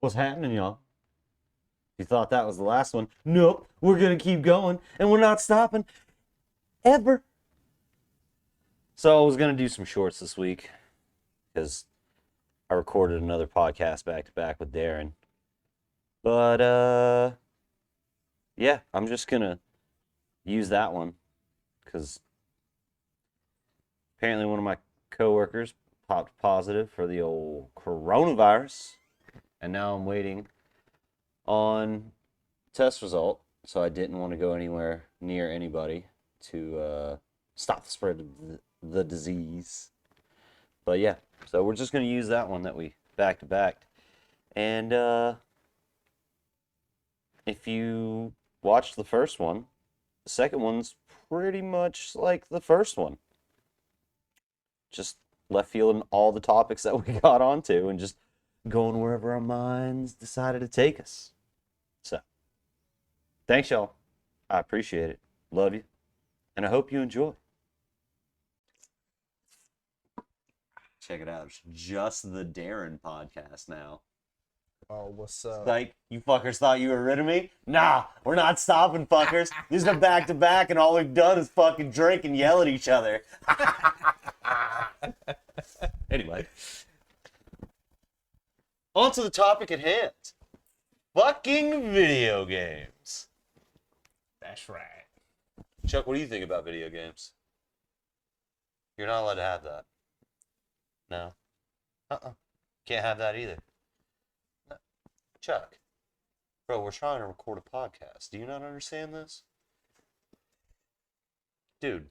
What's happening, y'all? You thought that was the last one? Nope, we're gonna keep going, and we're not stopping ever. So I was gonna do some shorts this week because I recorded another podcast back to back with Darren. But yeah, I'm just gonna use that one because apparently one of my coworkers popped positive for the old coronavirus, and now I'm waiting on test result, so I didn't want to go anywhere near anybody to stop the spread of the disease. But yeah, so we're just going to use that one that we back to back. And if you watched the first one, the second one's pretty much like the first one. Just left field in all the topics that we got onto and just going wherever our minds decided to take us. So, thanks, y'all. I appreciate it. Love you. And I hope you enjoy. Check it out. It's just the Darren podcast now. Oh, what's up? Like, you fuckers thought you were rid of me? Nah, we're not stopping, fuckers. These are back to back, and all we've done is fucking drink and yell at each other. Anyway. On to the topic at hand. Fucking video games. That's right. Chuck, what do you think about video games? You're not allowed to have that. No. Can't have that either. No. Chuck. Bro, we're trying to record a podcast. Do you not understand this? Dude.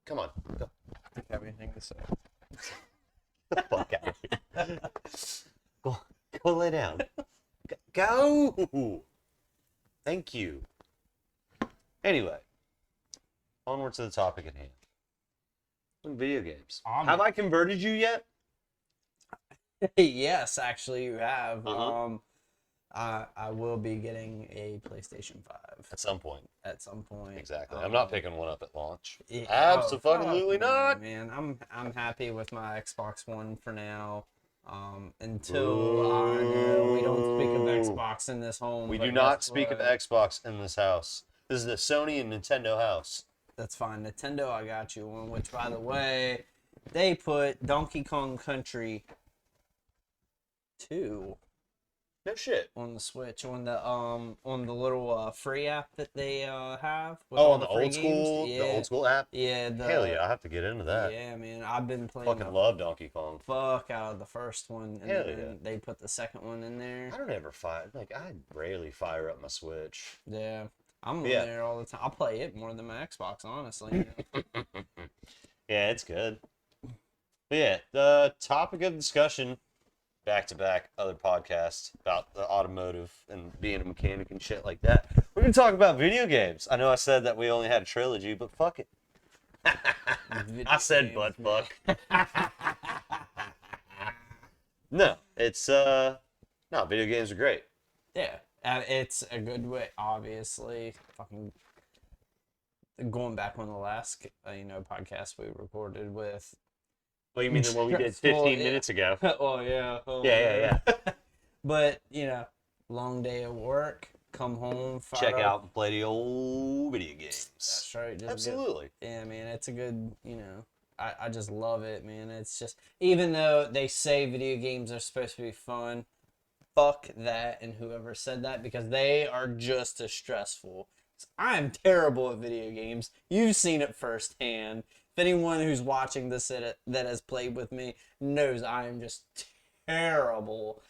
Come on. Go. Do you have anything to say? The fuck out of here. Go lay down. Go! Thank you. Anyway, onward to the topic at hand. Video games. Have I converted you yet? Yes, actually, you have. Uh-huh. I will be getting a PlayStation 5 At some point. Exactly. I'm not picking one up at launch. Absolutely not. Man, I'm happy with my Xbox One for now. Until I know we don't speak of Xbox in this home. We do not speak of Xbox in this house. This is the Sony and Nintendo house. That's fine. Nintendo, I got you one. Which, by the way, they put Donkey Kong Country 2 No shit. on the Switch on the little free app that they have. With Oh, all on the free old school, games. the old school app. Yeah. Hell yeah, I have to get into that. Yeah, man. I've been playing. Fucking love Donkey Kong. Fuck out of the first one, and Hell then yeah. they put the second one in there. I don't ever I rarely fire up my Switch. Yeah, I'm Yeah. there all the time. I play it more than my Xbox, honestly. Yeah, it's good. But yeah, the topic of discussion, back-to-back other podcasts about the automotive and being a mechanic and shit like that. We're going to talk about video games. I know I said that we only had a trilogy, but fuck it. I said butt fuck. No, it's, no, video games are great. Yeah, it's a good way. Obviously, fucking going back on the last podcast we recorded with. Well, you mean the one we did 15 minutes ago? Oh yeah. Yeah. But long day of work, come home, Check out and play the old video games. That's right. Absolutely. Yeah, man, it's a good, I just love it, man. It's just, even though they say video games are supposed to be fun, fuck that and whoever said that, because they are just as stressful. I'm terrible at video games. You've seen it firsthand. If anyone who's watching this that has played with me knows I am just terrible.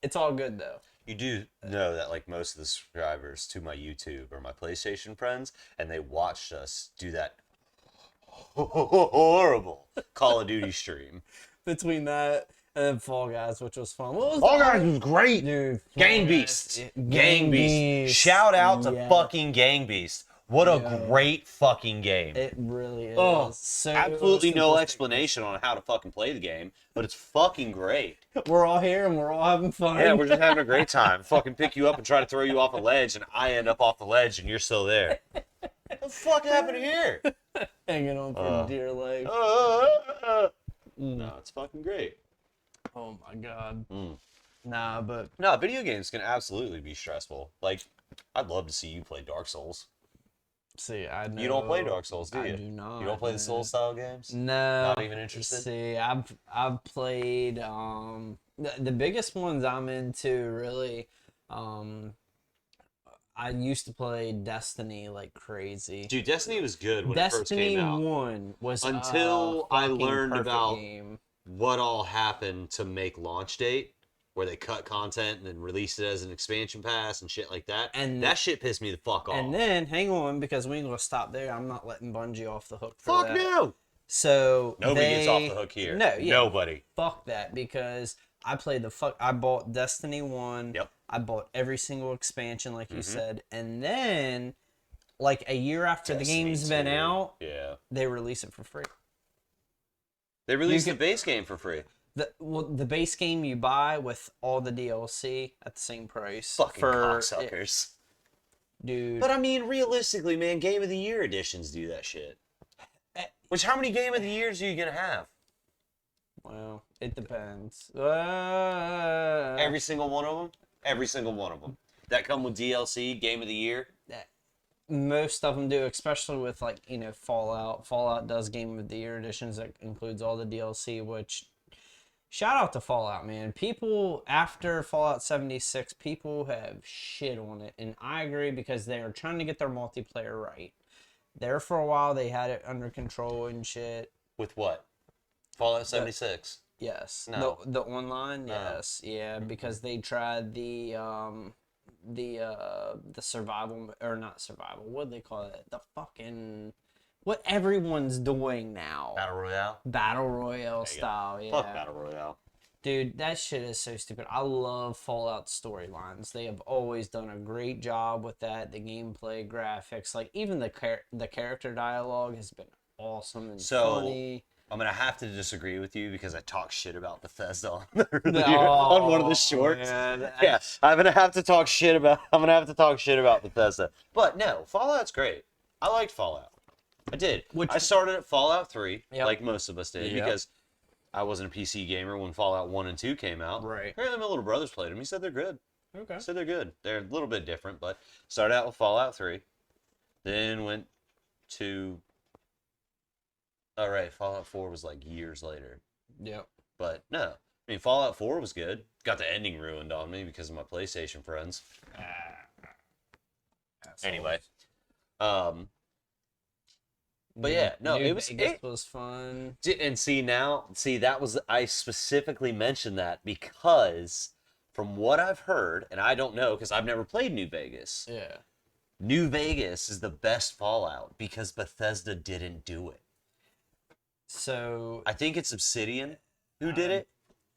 It's all good, though. You do know that like most of the subscribers to my YouTube are my PlayStation friends, and they watched us do that horrible Call of Duty stream. Between that and then Fall Guys, which was fun. Fall Guys was great. Dude, Gang Beast. Gang Beast. Shout out to fucking Gang Beast. What a great fucking game. It really is. Oh, so absolutely no simplistic. explanation on how to fucking play the game, but it's fucking great. We're all here and we're all having fun. Yeah, we're just having a great time. Fucking pick you up and try to throw you off a ledge, and I end up off the ledge, and you're still there. What the fuck happened here? Hanging on for dear life. No, it's fucking great. Oh my god. Mm. Nah, but No, video games can absolutely be stressful. Like, I'd love to see you play Dark Souls. see, I know You don't play Dark Souls, do you? I do not. You don't play the man. Souls style games? No. Not even interested? See, I've played the biggest ones I'm into really. I used to play Destiny like crazy. Dude, Destiny was good when it first Destiny came out. 1 was Until a I fucking learned perfect about game. what all happened to make launch date, where they cut content and then released it as an expansion pass and shit like that. And that shit pissed me the fuck off. And then hang on, because we ain't gonna stop there. I'm not letting Bungie off the hook for fuck that. no. So Nobody gets off the hook here. No, yeah, Nobody. fuck that, because I played I bought Destiny 1. Yep. I bought every single expansion, like you said, and then like a year after the game's been out, they release it for free. They released the base game for free. The base game you buy with all the DLC at the same price. Fucking cocksuckers. Dude. But I mean, realistically, man, Game of the Year editions do that shit. Which, how many Game of the Years are you gonna have? Well, it depends. Every single one of them? Every single one of them. That come with DLC, Game of the Year? Most of them do, especially with like, Fallout. Fallout does Game of the Year editions that includes all the DLC, which shout out to Fallout, man. People after Fallout 76, people have shit on it, and I agree, because they are trying to get their multiplayer right. There for a while they had it under control and shit. With what? Fallout 76. Yes. No. The online, No. yes. Yeah, because they tried the survival, or not survival, what do they call it? The fucking, what everyone's doing now. Battle Royale style, yeah. Fuck Battle Royale. Dude, that shit is so stupid. I love Fallout storylines. They have always done a great job with that. The gameplay, graphics, like even the character dialogue has been awesome and funny. I'm gonna have to disagree with you because I talk shit about Bethesda on one of the shorts. Man. Yeah, I'm gonna have to talk shit about Bethesda. But no, Fallout's great. I liked Fallout. I did. I started at Fallout 3, like most of us did, because I wasn't a PC gamer when Fallout 1 and 2 came out. Right. Apparently my little brothers played them. He said they're good. Okay. He said they're good. They're a little bit different, but started out with Fallout 3. Then went to... All right, Fallout 4 was like years later. Yep. But no, I mean, Fallout 4 was good. Got the ending ruined on me because of my PlayStation friends. Anyway. But yeah, no, it was fun. And I specifically mentioned that because from what I've heard, and I don't know because I've never played New Vegas. Yeah. New Vegas is the best Fallout because Bethesda didn't do it. So I think it's Obsidian who did it.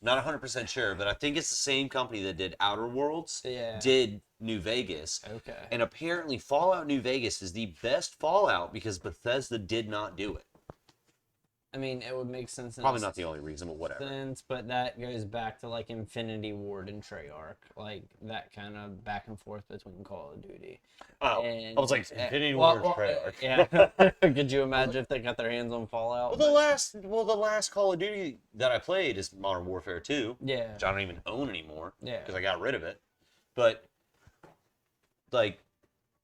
Not 100% sure, but I think it's the same company that did Outer Worlds. Yeah. Did New Vegas. Okay. And apparently Fallout New Vegas is the best Fallout because Bethesda did not do it. I mean, it would make sense. Probably not the only reason, but whatever. But that goes back to like Infinity Ward and Treyarch, like that kind of back and forth between Call of Duty. Oh, and, I was like Infinity Ward and Treyarch. Yeah. Could you imagine if they got their hands on Fallout? Well, the last Call of Duty that I played is Modern Warfare 2. Yeah. Which I don't even own anymore. Yeah. Because I got rid of it. But like,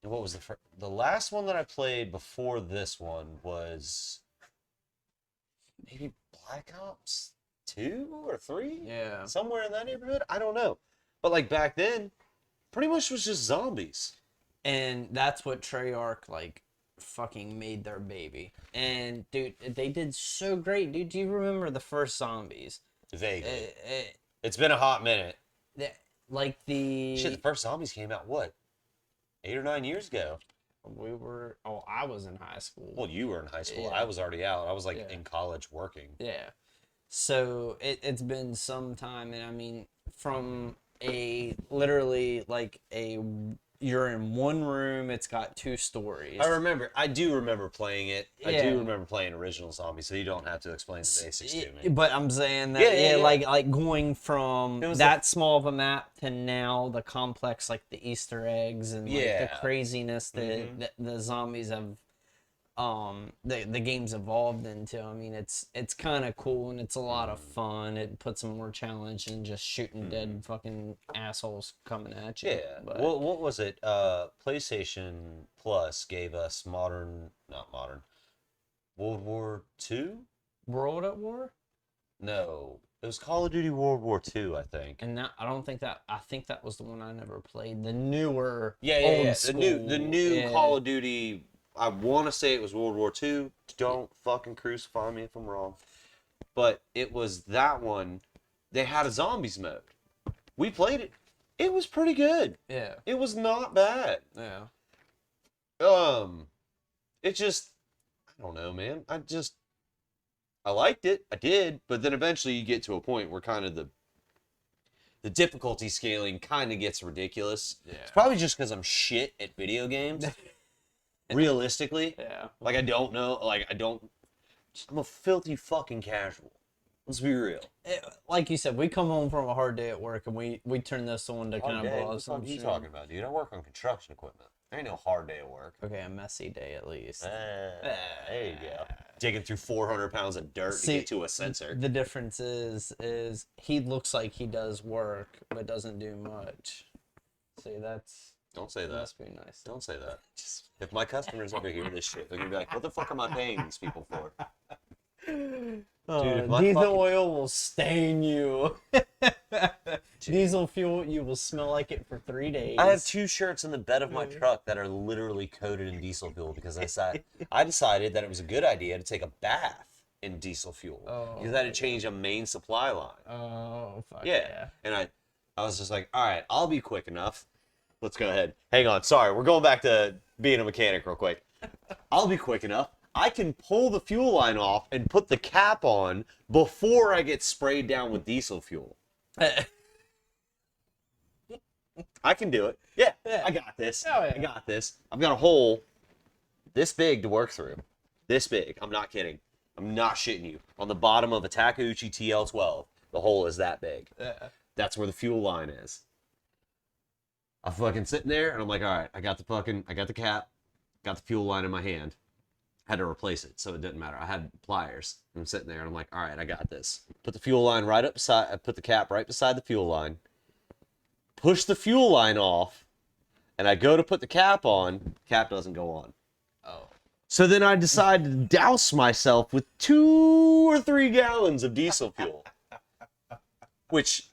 what was the last one that I played before this one was maybe Black Ops 2 or 3? Yeah. Somewhere in that neighborhood? I don't know. But like back then, pretty much was just zombies. And that's what Treyarch like fucking made their baby. And dude, they did so great. Dude, do you remember the first Zombies? Vaguely. It's been a hot minute. The first Zombies came out what? 8 or 9 years ago. I was in high school. Well, you were in high school. Yeah. I was already out. I was like in college working. Yeah. So it's been some time, and I mean, from literally like you're in one room, it's got two stories. I do remember playing it. Yeah. I do remember playing original Zombies, so you don't have to explain the basics to me. But I'm saying that, like going from that small of a map to now the complex, like the Easter eggs and like the craziness that the zombies have the game's evolved into. I mean, it's kind of cool and it's a lot of fun. It puts some more challenge than just shooting dead fucking assholes coming at you. Yeah. But What was it? PlayStation Plus gave us not modern, World War II? World at War? No, it was Call of Duty World War II, I think. And that I think that was the one I never played. The newer Yeah. school. The new Call of Duty. I want to say it was World War II. Don't fucking crucify me if I'm wrong. But it was that one. They had a zombies mode. We played it. It was pretty good. Yeah. It was not bad. Yeah. It just, I don't know, man. I liked it. I did. But then eventually you get to a point where kind of the difficulty scaling kind of gets ridiculous. Yeah. It's probably just because I'm shit at video games. Realistically. Yeah. Like, I don't know. I'm a filthy fucking casual. Let's be real. Like you said, we come home from a hard day at work and we turn this on to kind of blow What the some fuck are you shit. talking about, dude? I work on construction equipment. There ain't no hard day at work. Okay, a messy day at least. There you go. Digging through 400 pounds of dirt to get to a sensor. The difference is he looks like he does work but doesn't do much. See, that's Don't say that. must be nice. Don't say that. If my customers ever hear this shit, they're gonna be like, "What the fuck am I paying these people for?" Dude, Diesel oil will stain you. Diesel fuel, you will smell like it for 3 days. I have 2 shirts in the bed of my truck that are literally coated in diesel fuel because I decided that it was a good idea to take a bath in diesel fuel because I had to change a main supply line. Oh, fuck Yeah. And I was just like, all right, I'll be quick enough. Let's go ahead. Hang on. Sorry. We're going back to being a mechanic real quick. I'll be quick enough. I can pull the fuel line off and put the cap on before I get sprayed down with diesel fuel. I can do it. Yeah. I got this. Oh, yeah. I got this. I've got a hole this big to work through. This big. I'm not kidding. I'm not shitting you. On the bottom of a Takeuchi TL12, the hole is that big. That's where the fuel line is. I'm fucking sitting there, and I'm like, all right, I got the cap, got the fuel line in my hand. Had to replace it, so it didn't matter. I had pliers. I'm sitting there, and I'm like, all right, I got this. Put the fuel line right up beside, I put the cap right beside the fuel line. Push the fuel line off, and I go to put the cap on. Cap doesn't go on. Oh. So then I decided to douse myself with 2 or 3 gallons of diesel fuel. Which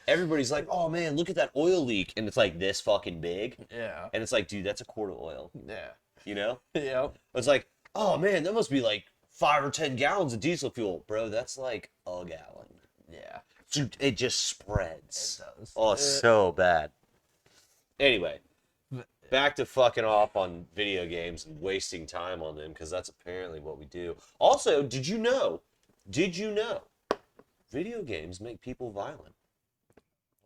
everybody's like, oh man, look at that oil leak. And it's like this fucking big. Yeah. And it's like, dude, that's a quart of oil. Yeah. You know? Yep. It's like, oh man, that must be like 5 or 10 gallons of diesel fuel. Bro, that's like a gallon. Yeah. It just spreads. It does. Oh, it's so bad. Anyway, back to fucking off on video games and wasting time on them, because that's apparently what we do. Also, did you know, video games make people violent?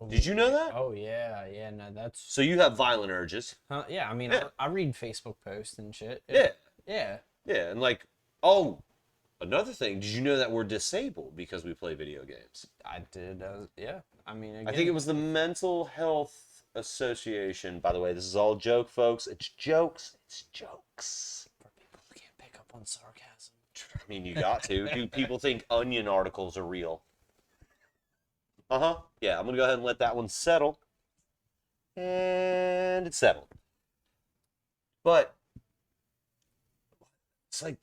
Did you know that? Oh yeah, no, that's. So you have violent urges. Yeah, I mean, Yeah. I read Facebook posts and shit. Yeah. Yeah. Yeah, and like, oh, another thing, did you know that we're disabled because we play video games? I did. Yeah. I mean, again, I think it was the Mental Health Association. By the way, this is all joke, folks. It's jokes. It's jokes. for people who can't pick up on sarcasm. I mean, you got to. Do people think Onion articles are real? Uh-huh. Yeah, I'm going to go ahead and let that one settle. And it's settled. But it's like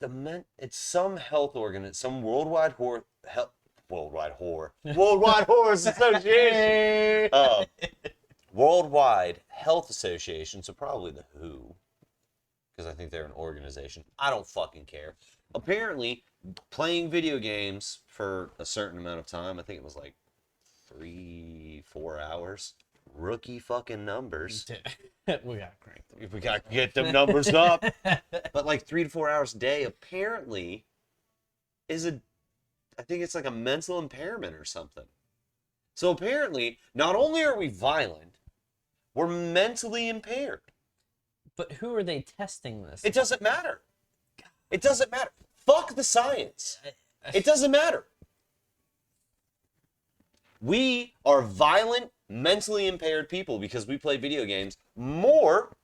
it's some health some worldwide horse association. Worldwide Health Association, so probably the WHO, because I think they're an organization. I don't fucking care. Apparently, playing video games for a certain amount of time, I think it was like 3-4 hours. Rookie fucking numbers. We gotta crank them. If we gotta get them numbers up. But like 3 to 4 hours a day apparently I think it's like a mental impairment or something. So apparently, not only are we violent, we're mentally impaired. But who are they testing this? It doesn't matter. It doesn't matter. Fuck the science. It doesn't matter. We are violent, mentally impaired people because we play video games more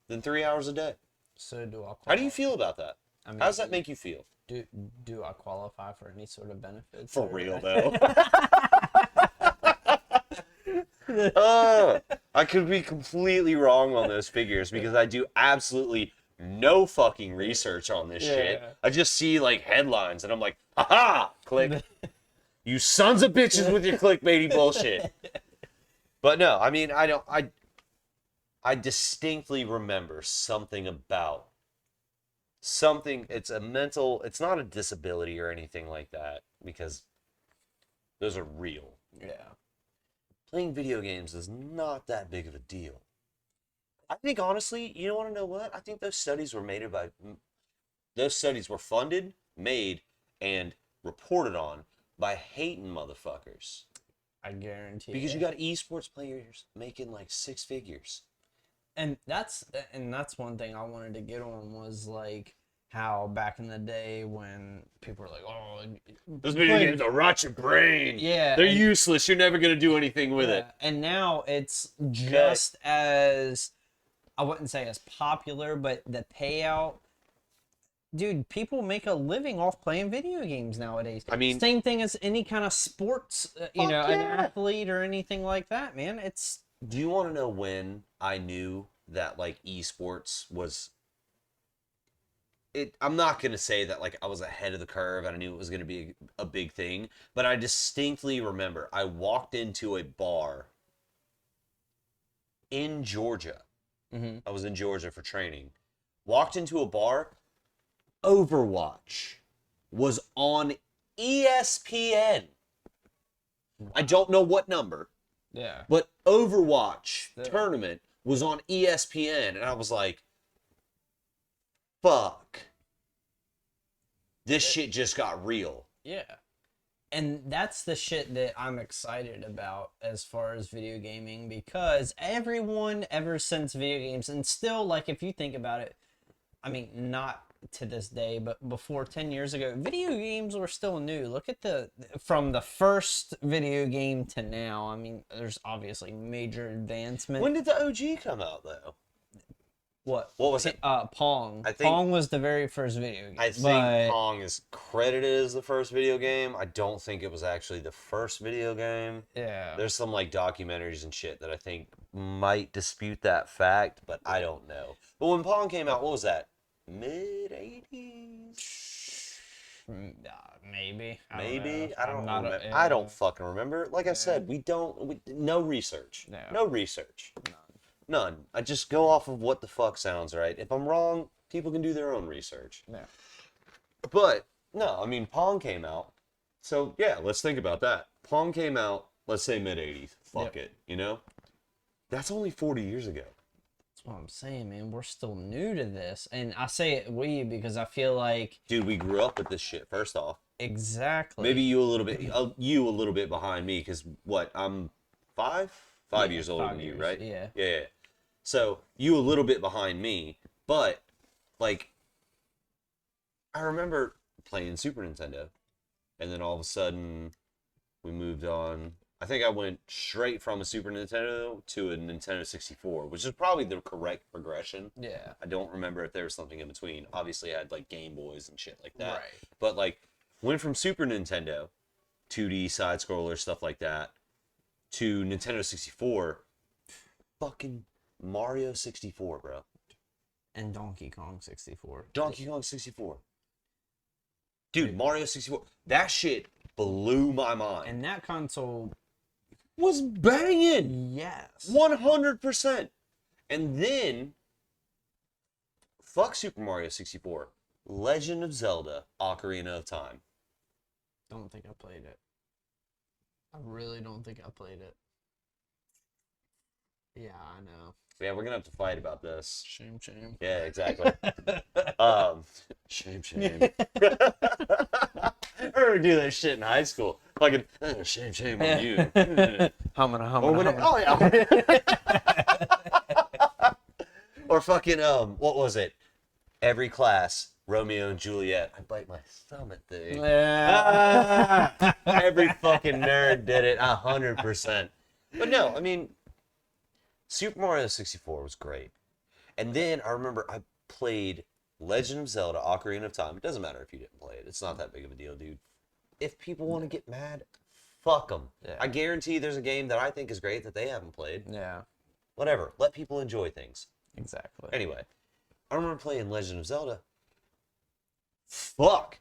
than 3 hours a day. So do alcohol. How do you feel about that? I mean, How does that make you feel? Do I qualify for any sort of benefits? For or- real, though. I could be completely wrong on those figures because I do absolutely no fucking research on this shit. Yeah. I just see like headlines and I'm like, haha, click. You sons of bitches with your clickbaity bullshit. But no, I mean, I distinctly remember something about something. It's not a disability or anything like that because those are real. Yeah. Playing video games is not that big of a deal. I think honestly, you don't want to know what? I think those studies were funded, made, and reported on by hating motherfuckers. I guarantee. Because you got esports players making like 6 figures. And that's one thing I wanted to get on was like how back in the day when people were like, oh, Those video games will rot your brain. Yeah, They're useless. You're never going to do anything with it. And now it's just as, I wouldn't say as popular, but the payout, dude, people make a living off playing video games nowadays. I mean, same thing as any kind of sports, an athlete or anything like that, man. It's. Do you want to know when I knew that like esports was? I'm not going to say that like I was ahead of the curve and I knew it was going to be a big thing, but I distinctly remember I walked into a bar in Georgia. Mm-hmm. I was in Georgia for training. Walked into a bar. Overwatch was on ESPN. I don't know what number. Yeah. But Overwatch tournament was on ESPN, and I was like, fuck. This shit just got real. Yeah. And that's the shit that I'm excited about as far as video gaming, because everyone ever since video games, and still, like, if you think about it, I mean, not to this day, but before 10 years ago, video games were still new. Look at from the first video game to now. I mean, there's obviously major advancement. When did the OG come out, though? What was it? Pong. I think, Pong was the very first video game. I think Pong is credited as the first video game. I don't think it was actually the first video game. Yeah. There's some like documentaries and shit that I think might dispute that fact, but I don't know. But when Pong came out, what was that? Mid-80s? Maybe. Maybe? I don't know. I don't fucking remember. Like I said, no research. No research. None. I just go off of what the fuck sounds right. If I'm wrong, people can do their own research. Yeah. But, no, I mean, Pong came out. So, yeah, let's think about that. Pong came out, let's say mid-80s. Fuck it, you know? That's only 40 years ago. That's what I'm saying, man. We're still new to this. And I say it we because I feel like... Dude, we grew up with this shit, first off. Exactly. Maybe you a little bit behind me, because what, I'm 5 years older than you, right? Yeah. Yeah. So, you a little bit behind me, but, like, I remember playing Super Nintendo, and then all of a sudden, we moved on. I think I went straight from a Super Nintendo to a Nintendo 64, which is probably the correct progression. Yeah. I don't remember if there was something in between. Obviously, I had, like, Game Boys and shit like that. Right. But, like, went from Super Nintendo, 2D side-scroller, stuff like that, to Nintendo 64, fucking Mario 64, bro. And Donkey Kong 64. Donkey Kong 64. Dude, Mario 64. That shit blew my mind. And that console was banging. Yes. 100%. And then, fuck Super Mario 64. Legend of Zelda, Ocarina of Time. Don't think I played it. I really don't think I played it. Yeah, I know. Yeah, we're gonna have to fight about this. Shame. Yeah, exactly. Shame. I remember doing that shit in high school. Fucking, shame on you. Oh, yeah. Or fucking, what was it? Every class, Romeo and Juliet. I bite my thumb at the... Yeah. Every fucking nerd did it 100%. But no, I mean, Super Mario 64 was great. And then I remember I played Legend of Zelda: Ocarina of Time. It doesn't matter if you didn't play it. It's not that big of a deal, dude. If people want to get mad, fuck them. Yeah. I guarantee there's a game that I think is great that they haven't played. Yeah. Whatever. Let people enjoy things. Exactly. Anyway, I remember playing Legend of Zelda. Fuck.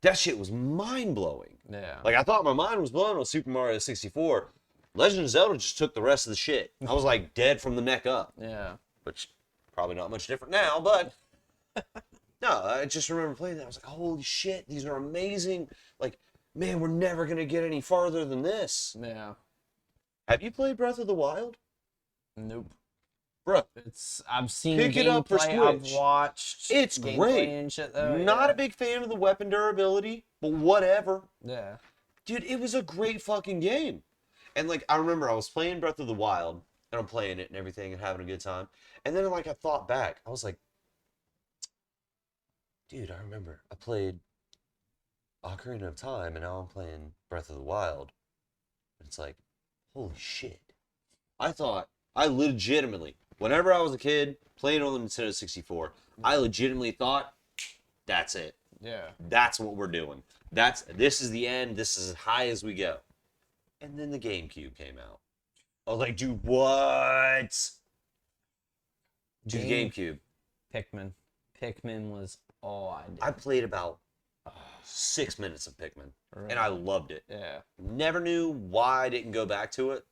That shit was mind-blowing. Yeah. Like, I thought my mind was blown on Super Mario 64. Legend of Zelda just took the rest of the shit. I was, like, dead from the neck up. Yeah. Which, probably not much different now, but... No, I just remember playing that. I was like, holy shit, these are amazing. Like, man, we're never going to get any farther than this. Yeah. Have you played Breath of the Wild? Nope. Bruh. I've seen Pick it up for gameplay, I've Switch. watched It's gameplay great. and shit though. Not yeah. a big fan of the weapon durability, but whatever. Yeah. Dude, it was a great fucking game. And, like, I remember I was playing Breath of the Wild, and I'm playing it and everything and having a good time. And then, like, I thought back. I was like, dude, I remember I played Ocarina of Time, and now I'm playing Breath of the Wild. And it's like, holy shit. I legitimately, whenever I was a kid, playing on the Nintendo 64, I legitimately thought, that's it. Yeah. That's what we're doing. This is the end. This is as high as we go. And then the GameCube came out. I was like, dude, what? Dude, the GameCube. Pikmin. Pikmin was all I did. I played about 6 minutes of Pikmin, Really? and I loved it. Yeah. Never knew why I didn't go back to it,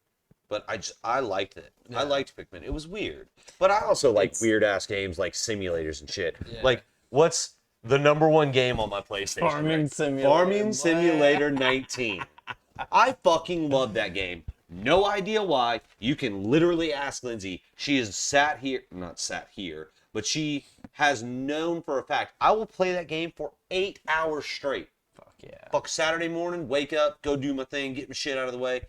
but I liked it. Yeah. I liked Pikmin. It was weird. But I also like weird-ass games like simulators and shit. Yeah. Like, what's the #1 game on my PlayStation? Farming Simulator. Farming Simulator 19. I fucking love that game. No idea why. You can literally ask Lindsay. She has not sat here, but she has known for a fact, I will play that game for 8 hours straight. Fuck yeah. Fuck Saturday morning, wake up, go do my thing, get my shit out of the way,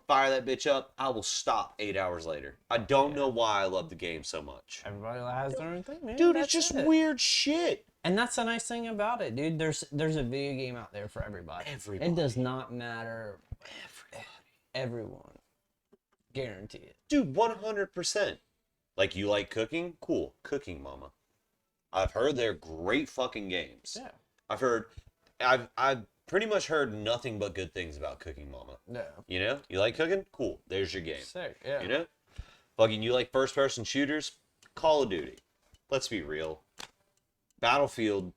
fire that bitch up, I will stop 8 hours later. I don't know why I love the game so much. Everybody has their own thing, man. Dude, That's it's just it. weird shit. And that's the nice thing about it, dude. There's a video game out there for everybody. Everybody. It does not matter. Everyone. Guarantee it. Dude, 100%. Like, you like cooking? Cool. Cooking Mama. I've heard they're great fucking games. Yeah. I've pretty much heard nothing but good things about Cooking Mama. No. You know? You like cooking? Cool. There's your game. Sick. Yeah. You know? Fucking, you like first-person shooters? Call of Duty. Let's be real. Battlefield,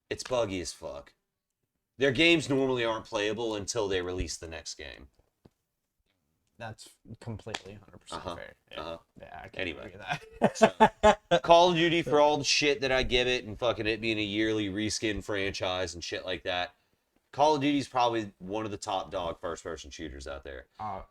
it's buggy as fuck. Their games normally aren't playable until they release the next game. That's completely 100% fair. Yeah. Yeah, I can't Anyway. argue that. Call of Duty, for all the shit that I give it, and fucking it being a yearly reskin franchise and shit like that, Call of Duty's probably one of the top dog first-person shooters out there.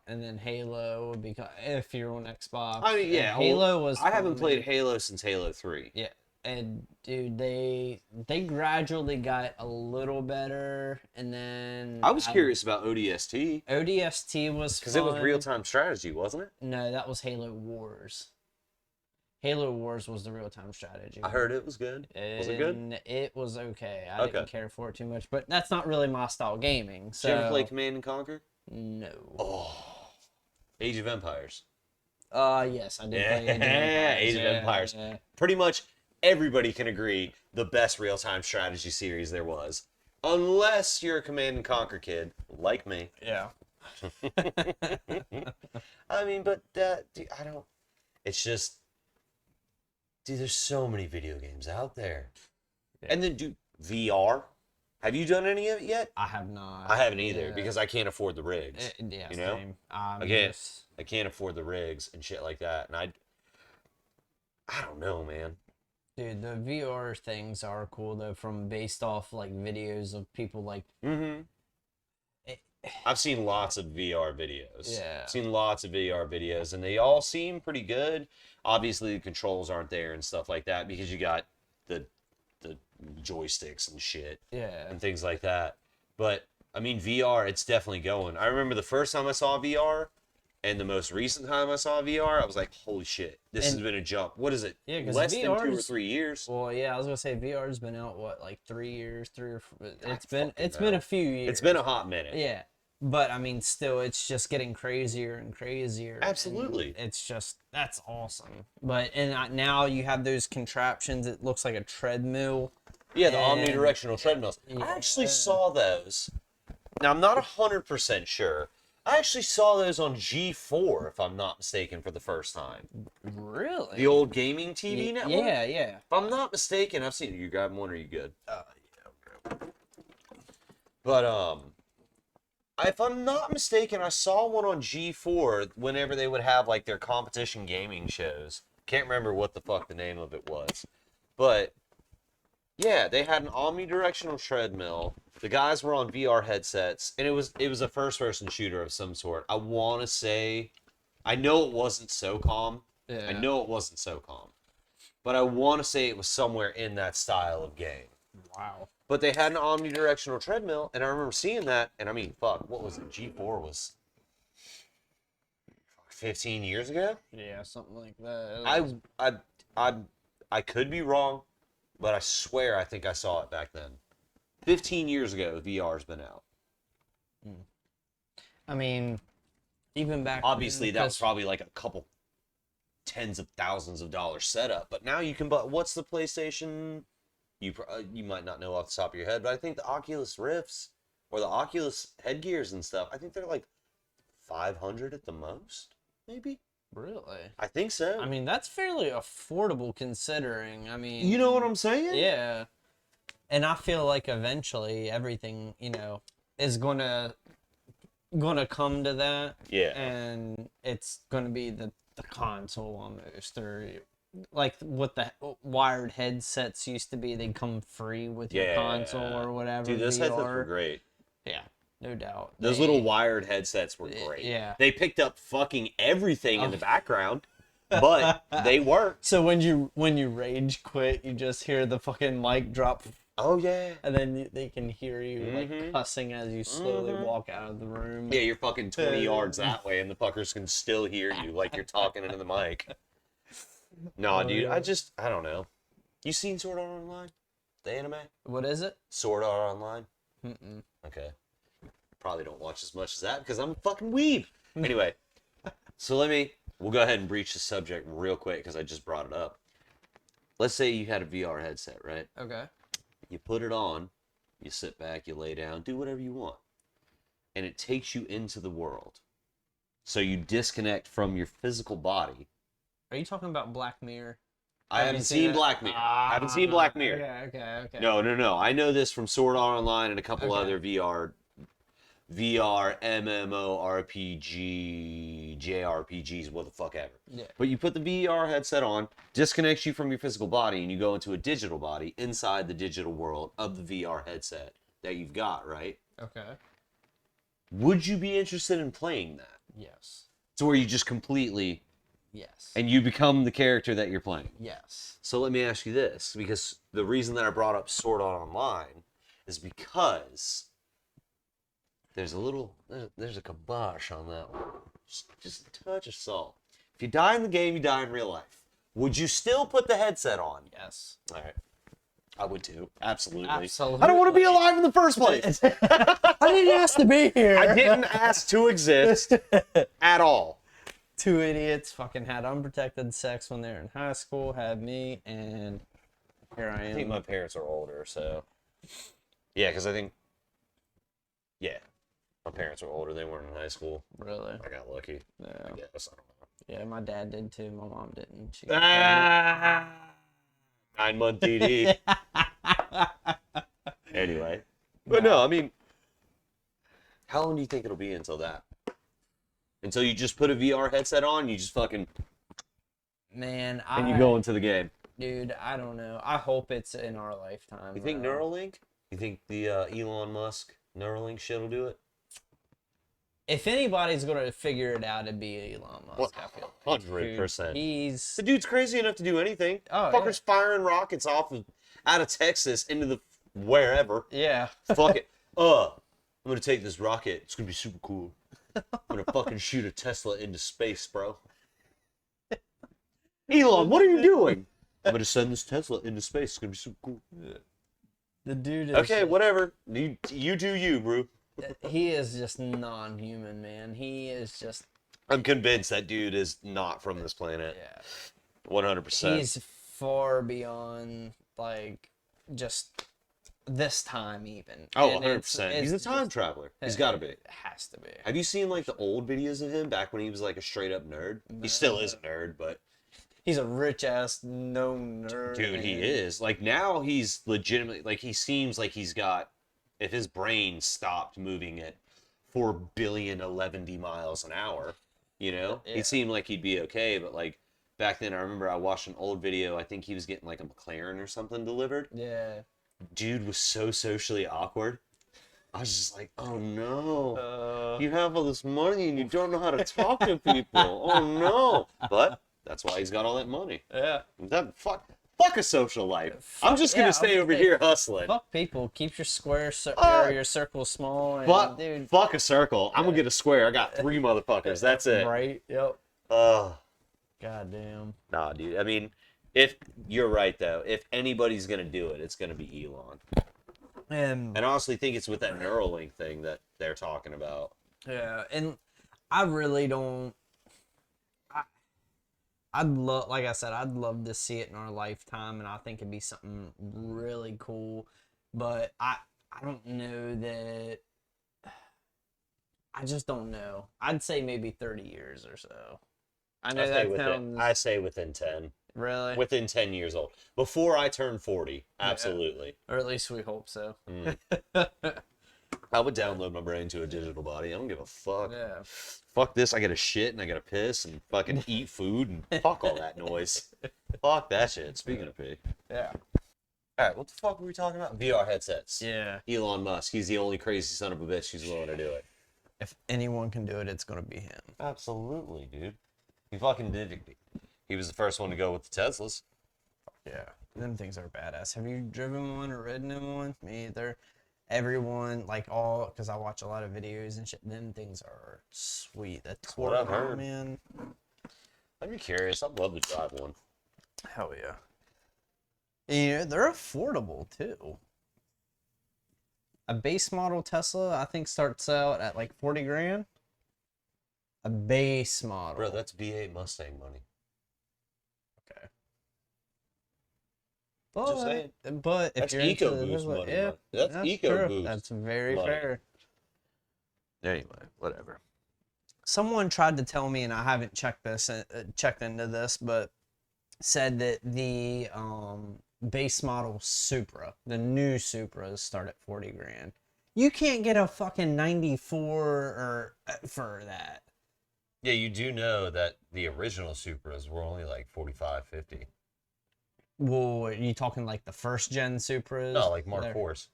And then Halo would be if you're on Xbox. I mean, yeah. And Halo was. I haven't fun, played man. Halo since Halo 3. Yeah, and dude, they gradually got a little better, and then I was curious about ODST. ODST was Because it was fun. real-time strategy, wasn't it? No, that was Halo Wars. Halo Wars was the real-time strategy. I heard it was good. Was it good? And it was okay. I Okay. didn't care for it too much, but that's not really my style gaming. So Did you ever play Command and Conquer? no. Oh, Age of Empires. Yes, I did play Age of Yeah, Empires. Age of Empires. Yeah. Pretty much everybody can agree the best real-time strategy series there was. Unless you're a Command and Conquer kid, like me. Yeah. I mean, but, dude, I don't... It's just... Dude, there's so many video games out there. Yeah. And then, dude, VR. Have you done any of it yet? I have not. I haven't either, Yeah. because I can't afford the rigs. Yeah, you know? same. Again, I can't afford the rigs and shit like that. And I don't know, man. Dude, the VR things are cool though, from based off like videos of people like. Mm-hmm. I've seen lots of VR videos. Yeah. I've seen lots of VR videos, and they all seem pretty good. Obviously, the controls aren't there and stuff like that because you got the joysticks and shit Yeah. and things like that. But, I mean, VR, it's definitely going. I remember the first time I saw VR and the most recent time I saw VR, I was like, holy shit, this has been a jump. What is it? Yeah, 'cause Less than 2 or VR's 3 years? Well, yeah, I was gonna say VR's been out what, like 3 years, 3 or 4. It's fucking been know. a few years. It's been a hot minute. Yeah, But I mean, still, it's just getting crazier and crazier. Absolutely. And it's just, that's awesome. But now you have those contraptions. It looks like a treadmill. Yeah, the And- omnidirectional treadmills. Yeah. I actually saw those. Now, I'm not 100% sure. I actually saw those on G4, if I'm not mistaken, for the first time. Really? The old gaming TV network? Yeah, yeah. If I'm not mistaken, I've seen it. You grabbing one, or are you good? Yeah. But, if I'm not mistaken, I saw one on G4 whenever they would have, like, their competition gaming shows. Can't remember what the fuck the name of it was. But, yeah, they had an omnidirectional treadmill. The guys were on VR headsets, and it was a first-person shooter of some sort. I want to say, I know it wasn't SOCOM. Yeah. I know it wasn't SOCOM. But I want to say it was somewhere in that style of game. Wow. But they had an omnidirectional treadmill, and I remember seeing that, and I mean, fuck, what was it? G4 was 15 years ago? Yeah, something like that. I could be wrong, but I swear I think I saw it back then. 15 years ago, VR's been out. I mean, even back Obviously, then, that was probably like a couple tens of thousands of dollars setup, but now you can buy, what's the PlayStation? You might not know off the top of your head, but I think the Oculus Rifts or the Oculus headgears and stuff, I think they're like 500 at the most, maybe. Really? I think so. I mean, that's fairly affordable considering. I mean, you know what I'm saying? Yeah. And I feel like eventually everything, is gonna come to that. Yeah. And it's gonna be the console almost, or like what the wired headsets used to be. They come free with your console or whatever. Dude, those headsets VR. were great. Yeah, no doubt. Those little wired headsets were great. Yeah. They picked up fucking everything in the background, but they worked. So when you rage quit, you just hear the fucking mic drop. Oh, yeah. And then they can hear you like cussing as you slowly walk out of the room. Yeah, you're fucking 20 yards that way, and the fuckers can still hear you like you're talking into the mic. No, dude, I don't know. You seen Sword Art Online? The anime? What is it? Sword Art Online? Mm-mm. Okay. Probably don't watch as much as that because I'm a fucking weeb. Anyway, so we'll go ahead and breach the subject real quick because I just brought it up. Let's say you had a VR headset, right? Okay. You put it on, you sit back, you lay down, do whatever you want. And it takes you into the world. So you disconnect from your physical body. Are you talking about Black Mirror? I haven't seen Black Mirror. I haven't seen Black Mirror. Okay. No. I know this from Sword Art Online and a couple other VR MMORPG, JRPGs, what the fuck ever. Yeah. But you put the VR headset on, disconnects you from your physical body, and you go into a digital body inside the digital world of the VR headset that you've got, right? Okay. Would you be interested in playing that? Yes. To where you just completely, Yes. and you become the character that you're playing. Yes. So let me ask you this, because the reason that I brought up Sword Art Online is because there's a kibosh on that one. Just a touch of salt. If you die in the game, you die in real life. Would you still put the headset on? Yes. All right. I would too. Absolutely. Absolutely. I don't want to be alive in the first place. I didn't ask to be here. I didn't ask to exist at all. Two idiots fucking had unprotected sex when they were in high school, had me, and here I am. I think my parents are older, so. Yeah, because my parents were older. They weren't in high school. Really? I got lucky. Yeah. I guess. I don't know. Yeah, my dad did too. My mom didn't. She 9-month DD. Anyway. But no, I mean, how long do you think it'll be until that? Until you just put a VR headset on, you just fucking, Man, and you go into the game. Dude, I don't know. I hope it's in our lifetime. You think bro. Neuralink? You think the Elon Musk Neuralink shit will do it? If anybody's gonna figure it out, it'd be Elon Musk. I feel like. 100%. He's The dude's crazy enough to do anything. Oh, Fucker's firing rockets out of Texas into the wherever. yeah. Fuck it. I'm gonna take this rocket. It's gonna be super cool. I'm gonna fucking shoot a Tesla into space, bro. Elon, what are you doing? I'm gonna send this Tesla into space. It's gonna be super cool. The dude is Okay, whatever. You do you, bro. he is just non-human, man. He is just, I'm convinced that dude is not from this planet. yeah. 100%. He's far beyond, like, just this time even. Oh, And 100%. He's a it's time just- traveler. He's got to be. It has to be. Have you seen like the old videos of him back when he was like a straight up nerd? He still is a nerd, but He's a rich ass no nerd. dude, he is. Like now he's legitimately like he seems like he's got if his brain stopped moving at 4,011 miles an hour, you know? Yeah. He seemed like he'd be okay, but like back then I remember I watched an old video, I think he was getting like a McLaren or something delivered. Yeah. Dude was so socially awkward. I was just like, oh no. Uh, You have all this money and you don't know how to talk to people. Oh no. But that's why he's got all that money. yeah. Fuck a social life. I'm just yeah, gonna stay over here hustling. Fuck people. Keep your square Fuck. or your circle small. And, Fuck, dude. fuck a circle. I'm gonna get a square. I got 3 motherfuckers. That's it. Right. Yep. Oh, Goddamn. nah, dude. I mean, if you're right though, if anybody's gonna do it, it's gonna be Elon. And And I honestly think it's with that Neuralink thing that they're talking about. yeah, and I really don't. I'd love, like I said, I'd love to see it in our lifetime, and I think it'd be something really cool. But I don't know that. I just don't know. I'd say maybe 30 years or so. I know that sounds I say within 10. really, Within 10 years old. Before I turn 40. Absolutely. or at least we hope so. I would download my brain to a digital body. I don't give a fuck. Yeah. Fuck this. I gotta shit and I gotta piss and fucking eat food and fuck all that noise. Fuck that shit. Speaking of pig. Yeah. Alright, what the fuck were we talking about? VR headsets. Yeah. Elon Musk. He's the only crazy son of a bitch who's willing to do it. If anyone can do it, it's gonna be him. Absolutely, dude. He fucking did it. He was the first one to go with the Teslas. Yeah, them things are badass. Have you driven one or ridden in one? Me either. Everyone, like all, because I watch a lot of videos and shit. Them things are sweet. That's what I've heard. man. I'd be curious. I'd love to drive one. Hell yeah. Yeah, they're affordable too. A base model Tesla, I think, starts out at like 40 grand. A base model. Bro, that's V8 Mustang money. okay. Just saying. But if That's you're into the EcoBoost Tesla- money, yeah, man. That's true. EcoBoost That's very money. fair. Anyway, whatever. Someone tried to tell me, and I haven't checked into this, but said that the base model Supra, the new Supras, start at 40 grand. You can't get a fucking 94 for that. Yeah, you do know that the original Supras were only like 45, 50. Well, are you talking like the first gen Supras? No, like Mark They're- IVs.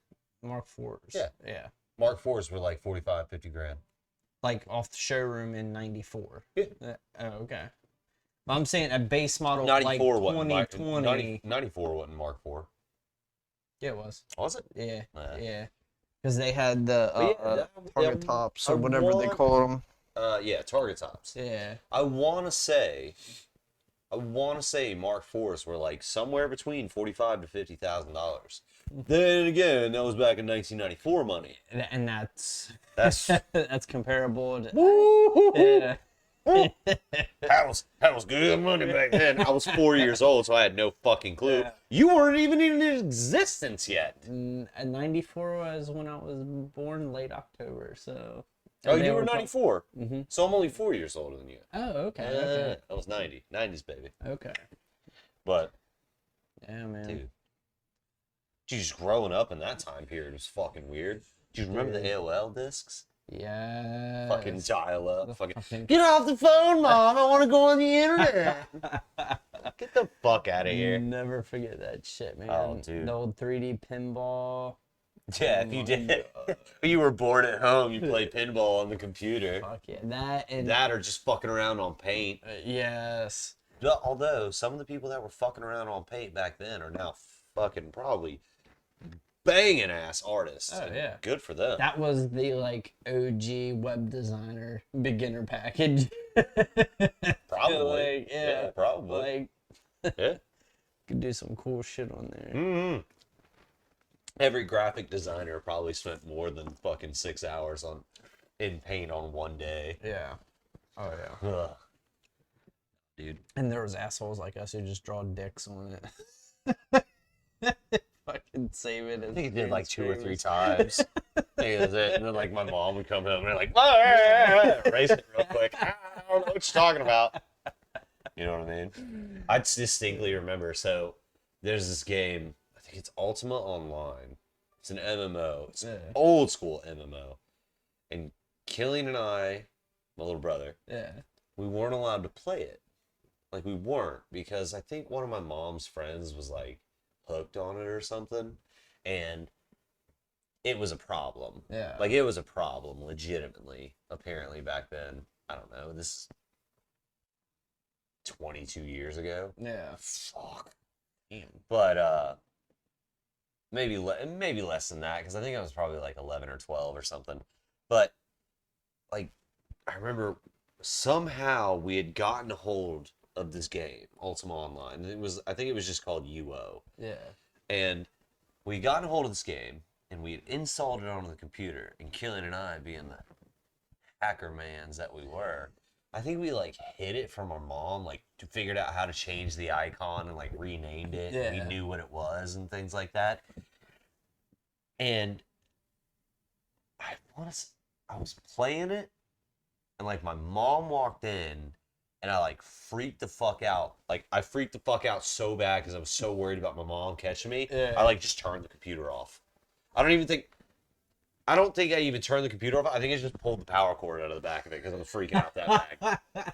Mark IVs. Yeah. Yeah. Mark IVs were like 45, 50 grand. Like off the showroom in 94. Yeah. Oh, okay. But I'm saying a base model 94 like wasn't Mark, 2020. 94 wasn't Mark IV. Yeah, it was. Was it? Yeah. Nah. Yeah. Because they had the But yeah, target that- tops I or whatever they want- call them. Yeah, target tops. Yeah. I want to say Mark IVs were like somewhere between $45,000 to $50,000. Then again, that was back in 1994 money. And that's That's that's comparable to woo. yeah. That was good money back then. I was 4 years old, so I had no fucking clue. Yeah. You weren't even in existence yet. And 94 was when I was born, late October. So. Oh, And they you were were 94. Mm-hmm. So I'm only 4 years older than you. Oh, okay. I was 90. 90s, baby. Okay. But, Yeah, man. dude, just growing up in that time period was fucking weird. Do you remember the AOL discs? Yeah. Fucking dial up. The Fucking, fucking- get off the phone, Mom. I want to go on the internet. Get the fuck out of here. Never forget that shit, man. Oh, dude. The old 3D pinball. Yeah, Oh if you my did. God. You were bored at home, you played pinball on the computer. Fuck yeah. That and That or just fucking around on paint. yes. Although, some of the people that were fucking around on paint back then are now fucking probably banging ass artists. Oh, and yeah. Good for them. That was the like OG web designer beginner package. Probably. Like, yeah. probably. Like Yeah. could do some cool shit on there. Mm-hmm. Every graphic designer probably spent more than fucking 6 hours in paint on one day. Yeah. Oh yeah. Ugh. Dude. And there was assholes like us who just draw dicks on it. Fucking save it. I think it did like 2 or 3 times. I think that's it. And then like my mom would come home and like, erase it real quick. I don't know what you're talking about. You know what I mean? I distinctly remember. So there's this game. I think it's Ultima Online. It's an MMO. It's an old school MMO. And Killian and I, my little brother, we weren't allowed to play it. Like we weren't, because I think one of my mom's friends was like hooked on it or something, and it was a problem. Yeah. Like it was a problem, legitimately, apparently back then. I don't know, this is 22 years ago. Yeah. Fuck. Damn. But maybe less than that, because I think I was probably like 11 or 12 or something. But like I remember somehow we had gotten a hold of this game, Ultima Online. I think it was just called UO. Yeah. And we got a hold of this game, and we had installed it onto the computer. And Killian and I, being the hacker mans that we were, I think we like hid it from our mom, like figured out how to change the icon and like renamed it. Yeah. And we knew what it was and things like that. And I was playing it, and like my mom walked in, and I like freaked the fuck out. Like I freaked the fuck out so bad because I was so worried about my mom catching me. Yeah. I like just turned the computer off. I don't think I even turned the computer off. I think I just pulled the power cord out of the back of it because I was freaking out that bad.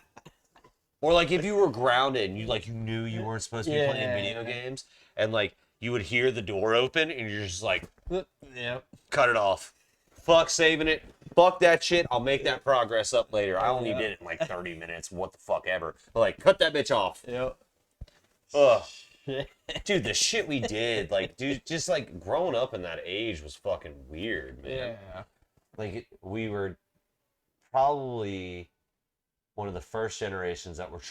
Or like if you were grounded and you knew you weren't supposed to be playing video games, and like you would hear the door open and you're just like, cut it off. Fuck saving it. Fuck that shit. I'll make that progress up later. I only did it in like 30 minutes. What the fuck ever. But like, cut that bitch off. Yep. Ugh. Dude, the shit we did, like, dude, just like growing up in that age was fucking weird, man. Yeah. Like, we were probably one of the first generations that were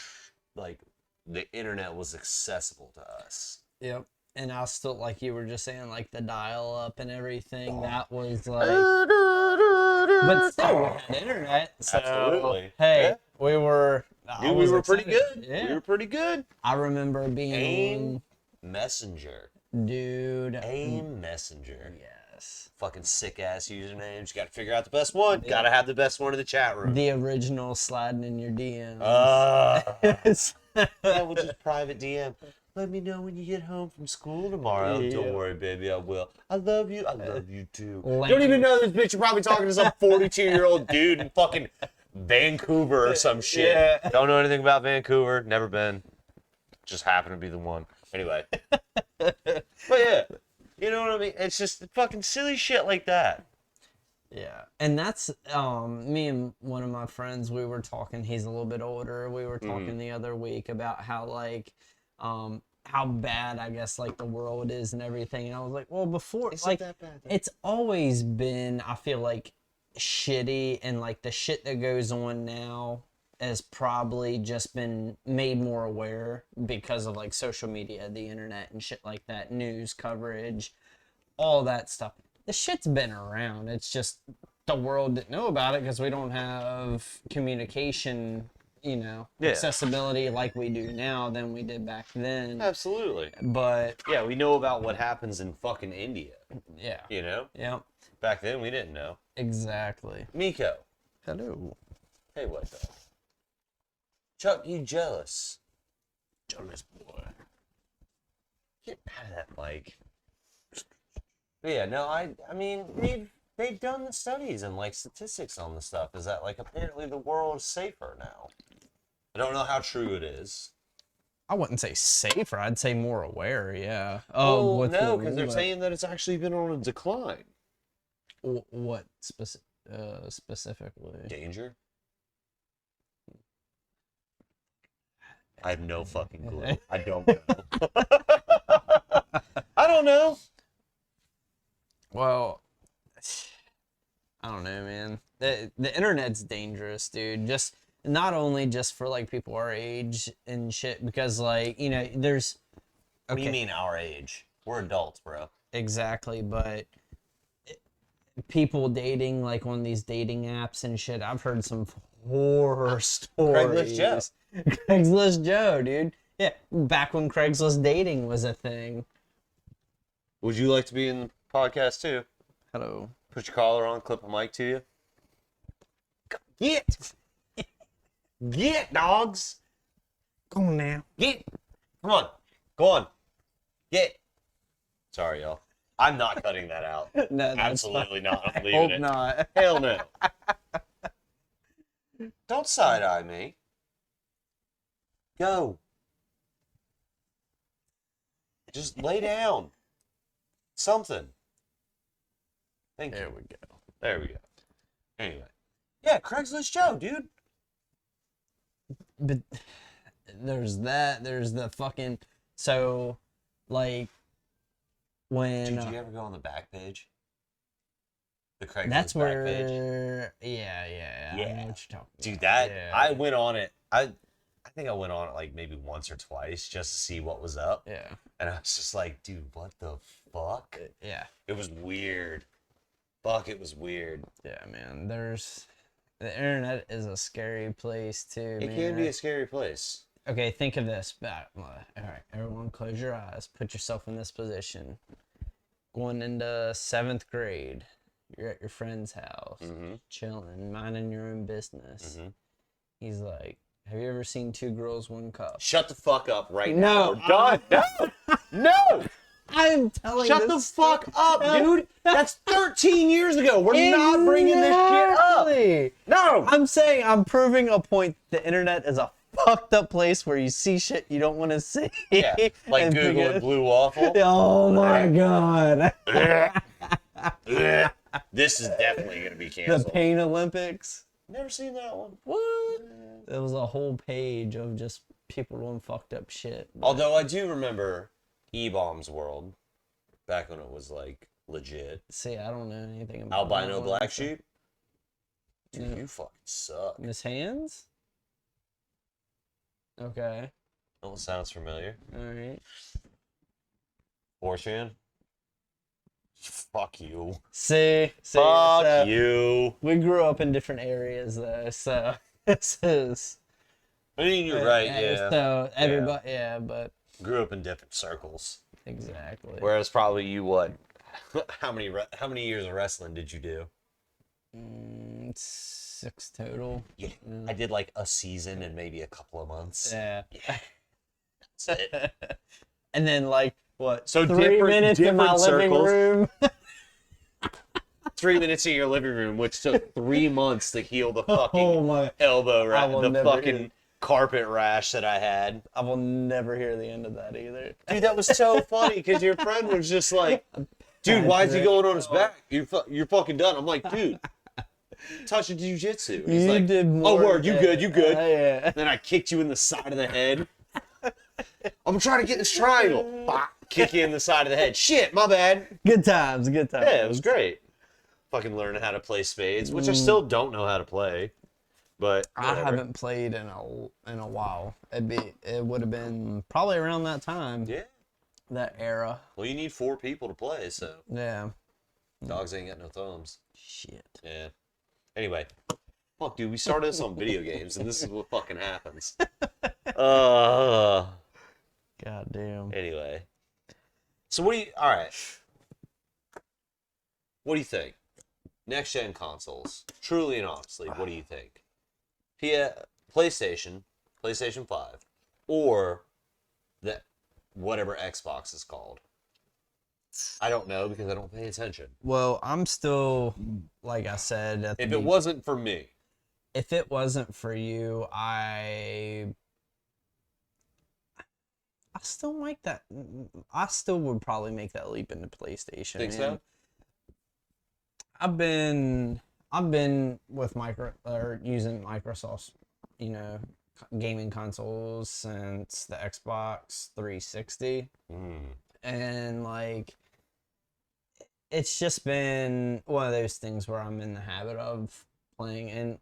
like, the internet was accessible to us. Yep. And I still, like you were just saying, like the dial up and everything, that was like, but still, we had internet. So, Absolutely. Hey, Yeah. we were, Dude, we were pretty excited. good. Yeah. We were pretty good. I remember being AIM Messenger. dude. AIM Messenger. Yes. Fucking sick ass usernames. You gotta figure out the best one. Yeah. Gotta have the best one in the chat room. The original sliding in your DMs. Yeah, we'll just private DM. Let me know when you get home from school tomorrow. Yeah. Don't worry, baby, I will. I love you. I love you too. Lame. Don't even know this bitch. You're probably talking to some 42-year-old dude in fucking Vancouver or some shit. Yeah. Don't know anything about Vancouver. Never been. Just happened to be the one. Anyway. But yeah. You know what I mean? It's just fucking silly shit like that. Yeah, and that's me and one of my friends, we were talking, he's a little bit older, we were talking the other week about how like how bad I guess like the world is and everything, and I was like, well, before Isn't like that bad, though? it's always been, I feel like, shitty, and like the shit that goes on now has probably just been made more aware because of like social media, the internet and shit like that, news coverage, all that stuff. The shit's been around. It's just the world didn't know about it because we don't have communication, accessibility like we do now than we did back then. Absolutely. But Yeah, we know about what happens in fucking India. yeah, You know? yeah, Back then, we didn't know. exactly. Miko. Hello, Hey, what's up? Chuck, you jealous? jealous boy. Get out of that mic. But yeah, no, I mean, they've done the studies and like statistics on the stuff. Is that like apparently the world is safer now? I don't know how true it is. I wouldn't say safer. I'd say more aware. Yeah. Oh, what's no, the- because they're what- saying that it's actually been on a decline. what specifically? Danger? I have no fucking clue. I don't know. I don't know. Well, I don't know, man. The internet's dangerous, dude. Just not only just for like people our age and shit, because like there's. What do you mean our age? We're adults, bro. exactly, but people dating like on these dating apps and shit, I've heard some horror stories. Craigslist Joe. Craigslist Joe, dude. Yeah, back when Craigslist dating was a thing. Would you like to be in the podcast too? Hello. Put your collar on, clip a mic to you. Get! Get, dogs! Come on now. Get! Come on. Go on. Get! Sorry, y'all. I'm not cutting that out. No, that's Absolutely not. I'm fine. leaving Hope it. not. Hell no. Don't side-eye me. Go. Just lay down. Something. Thank you. There we go. There we go. Anyway. Yeah, Craigslist Joe, dude. But there's that. There's the fucking. So, like, when. Dude, did you ever go on the back page? The Craigslist That's back where. page? Yeah. I know what you're talking Dude, about. that Yeah. I went on it. I think I went on it like maybe once or twice just to see what was up. Yeah. And I was just like, dude, what the fuck? Yeah. It was weird. Fuck, it was weird. Yeah, man. The internet is a scary place too. It man. can be a scary place. Okay, think of this. All right, everyone, close your eyes. Put yourself in this position. Going into 7th grade, you're at your friend's house, chilling, minding your own business. He's like, "Have you ever seen Two Girls, One Cup?" Shut the fuck up right No, now. We're done. No! No! I'm telling. Shut the fuck up, dude! That's 13 years ago. We're not bringing this shit up. Exactly. No! I'm saying, I'm proving a point. The internet is a fucked up place where you see shit you don't want to see. Yeah, like And Google figure- and Blue Waffle. Oh my god. This is definitely going to be The canceled. Pain Olympics. Never seen that one. What? There was a whole page of just people doing fucked up shit. Although I do remember E-Bomb's World, back when it was like legit. See, I don't know anything about Albino that. Black Sheep. Dude, Yeah. you fucking suck. Miss Hands? Okay. Oh, sounds familiar. Alright. 4chan. Fuck you. See, Fuck so you. we grew up in different areas though, so this is I mean, you're right, yeah. So everybody but Grew up in different circles. exactly. Whereas probably you, what? How many years of wrestling did you do? 6 total. Yeah, I did like a season and maybe a couple of months. Yeah. That's it. And then like what? So 3 different- minutes in my different living circles. room. 3 minutes in your living room, which took 3 months to heal the fucking Oh my! elbow I will the never fucking hear- carpet rash that I had. I will never hear the end of that either. Dude, that was so funny because your friend was just like, dude, why is he going on his back? You're fucking done. I'm like, dude, touching jujitsu. He's You like, did more. oh, word, you good, you good. Yeah. Then I kicked you in the side of the head. I'm trying to get this triangle. Bah, kick you in the side of the head. Shit, my bad. Good times, good times. Yeah, it was great. Fucking learning how to play spades, which I still don't know how to play. But I whatever. haven't played in a while. It would have been probably around that time. Yeah. That era. Well, you need 4 people to play, so Yeah. dogs ain't got no thumbs. Shit. Yeah. Anyway, fuck, dude, we started this on video games, and this is what fucking happens. God damn. Anyway, so all right. What do you think? Next gen consoles, truly and honestly, what do you think? PlayStation 5, or the whatever Xbox is called? I don't know because I don't pay attention. Well, I'm still, like I said, If it wasn't for me, if it wasn't for you, I still like that. I still would probably make that leap into PlayStation. think so? I've been with using Microsoft's, gaming consoles since the Xbox 360, and like it's just been one of those things where I'm in the habit of playing in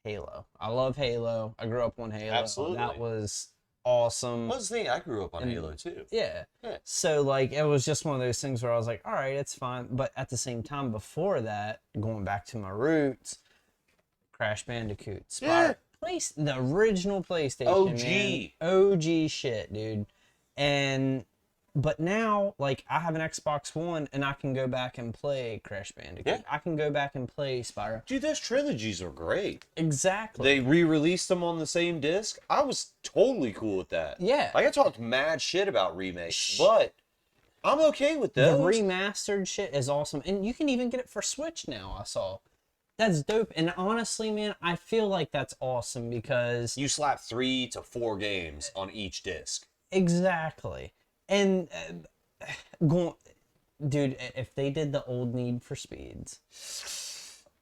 Halo. I love Halo. I grew up on Halo. Absolutely. That was awesome. Well, that's the thing. I grew up on And- Halo too. Yeah. Yeah. So like it was just one of those things where I was like, all right, it's fine. But at the same time, before that, going back to my roots, Crash Bandicoot, Yeah. the original PlayStation, OG. man. OG shit, dude. But now, like, I have an Xbox One, and I can go back and play Crash Bandicoot. Yeah. I can go back and play Spyro. Dude, those trilogies are great. Exactly. They re-released them on the same disc. I was totally cool with that. Yeah. Like, I talked mad shit about remakes, but I'm okay with those. The remastered shit is awesome, and you can even get it for Switch now. I saw. That's dope, and honestly, man, I feel like that's awesome because You slap 3 to 4 games on each disc. exactly, and going, dude, if they did the old Need for Speeds,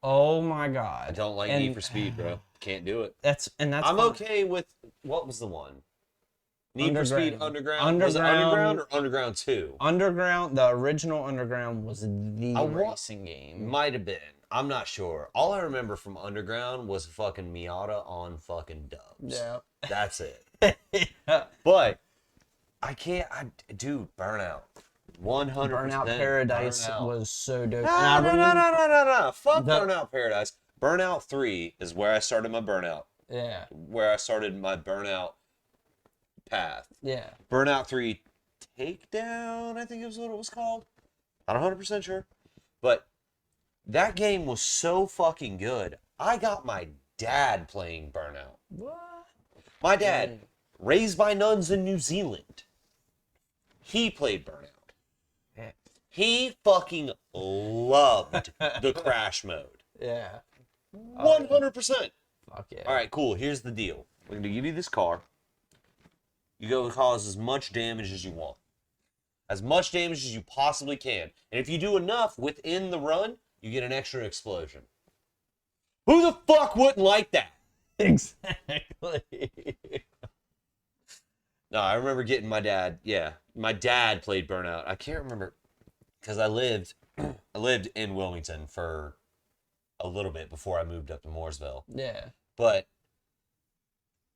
oh my god, I don't like And Need for Speed, bro. Can't do it. That's I'm fine. okay with, what was the one? Need for Speed Underground? Was it Underground. Underground or Underground 2? Underground. The original Underground was the racing game. Might have been. I'm not sure. All I remember from Underground was fucking Miata on fucking dubs. Yeah. That's it. Yeah. But dude, Burnout. 100%. Burnout Paradise Burnout. was so dope. No, And I remember- no. Fuck The- Burnout Paradise. Burnout 3 is where I started my Burnout. Yeah. Where I started my Burnout path. Yeah. Burnout 3 Takedown, I think is what it was called. Not 100% sure. But that game was so fucking good. I got my dad playing Burnout. What? My dad, raised by nuns in New Zealand, he played Burnout. Yeah. He fucking loved the crash mode. Yeah. 100%. Fuck yeah. All right, cool. Here's the deal. We're going to give you this car. You go cause as much damage as you want. As much damage as you possibly can. And if you do enough within the run, you get an extra explosion. Who the fuck wouldn't like that? Exactly. No, I remember getting my dad. Yeah, my dad played Burnout. I can't remember because I lived in Wilmington for a little bit before I moved up to Mooresville. Yeah. But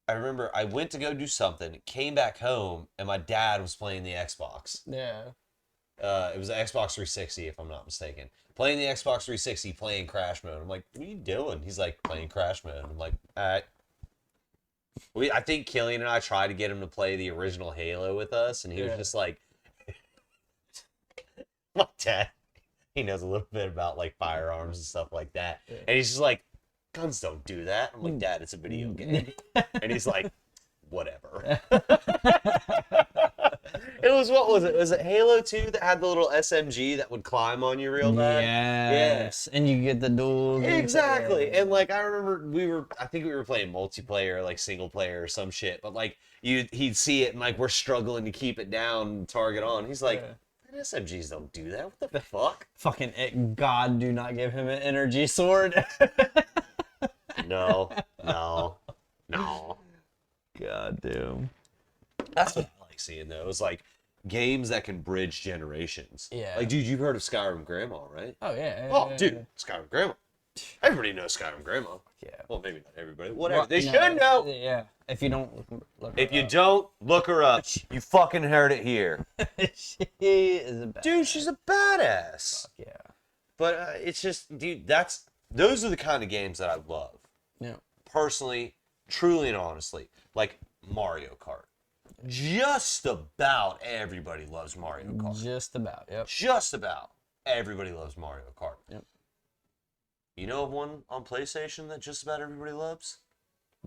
I remember I went to go do something, came back home, and my dad was playing the Xbox. Yeah. It was the Xbox 360, if I'm not mistaken. Playing the Xbox 360, playing Crash Mode. I'm like, what are you doing? He's like, playing Crash Mode. I'm like, all right. I think Killian and I tried to get him to play the original Halo with us, and he was just like, my dad, he knows a little bit about like firearms and stuff like that. Yeah. And he's just like, guns don't do that. I'm like, Dad, it's a video game. And he's like, whatever. It was, what was it? Was it Halo 2 that had the little SMG that would climb on you real bad? Yes. And you get the duels. Exactly. And like I remember I think we were playing multiplayer, like single player or some shit, but like he'd see it and like we're struggling to keep it down and target on. He's like, SMGs don't do that. What the fuck? Fucking God, do not give him an energy sword. No. God damn. That's what I like seeing though. It's like games that can bridge generations. Yeah. Like, dude, you've heard of Skyrim Grandma, right? Oh yeah. Oh, dude, Skyrim Grandma. Everybody knows Skyrim Grandma. Yeah. Well, maybe not everybody. Whatever. Well, They no, should know. Yeah. If you don't look If her you up. don't, look her up. You fucking heard it here. She is a bad. Dude, she's a badass. Yeah. But it's just, dude, those are the kind of games that I love. Yeah. Personally, truly and honestly. Like Mario Kart. Just about everybody loves Mario Kart. Just about. Yep. Just about everybody loves Mario Kart. Yep. You know of one on PlayStation that just about everybody loves?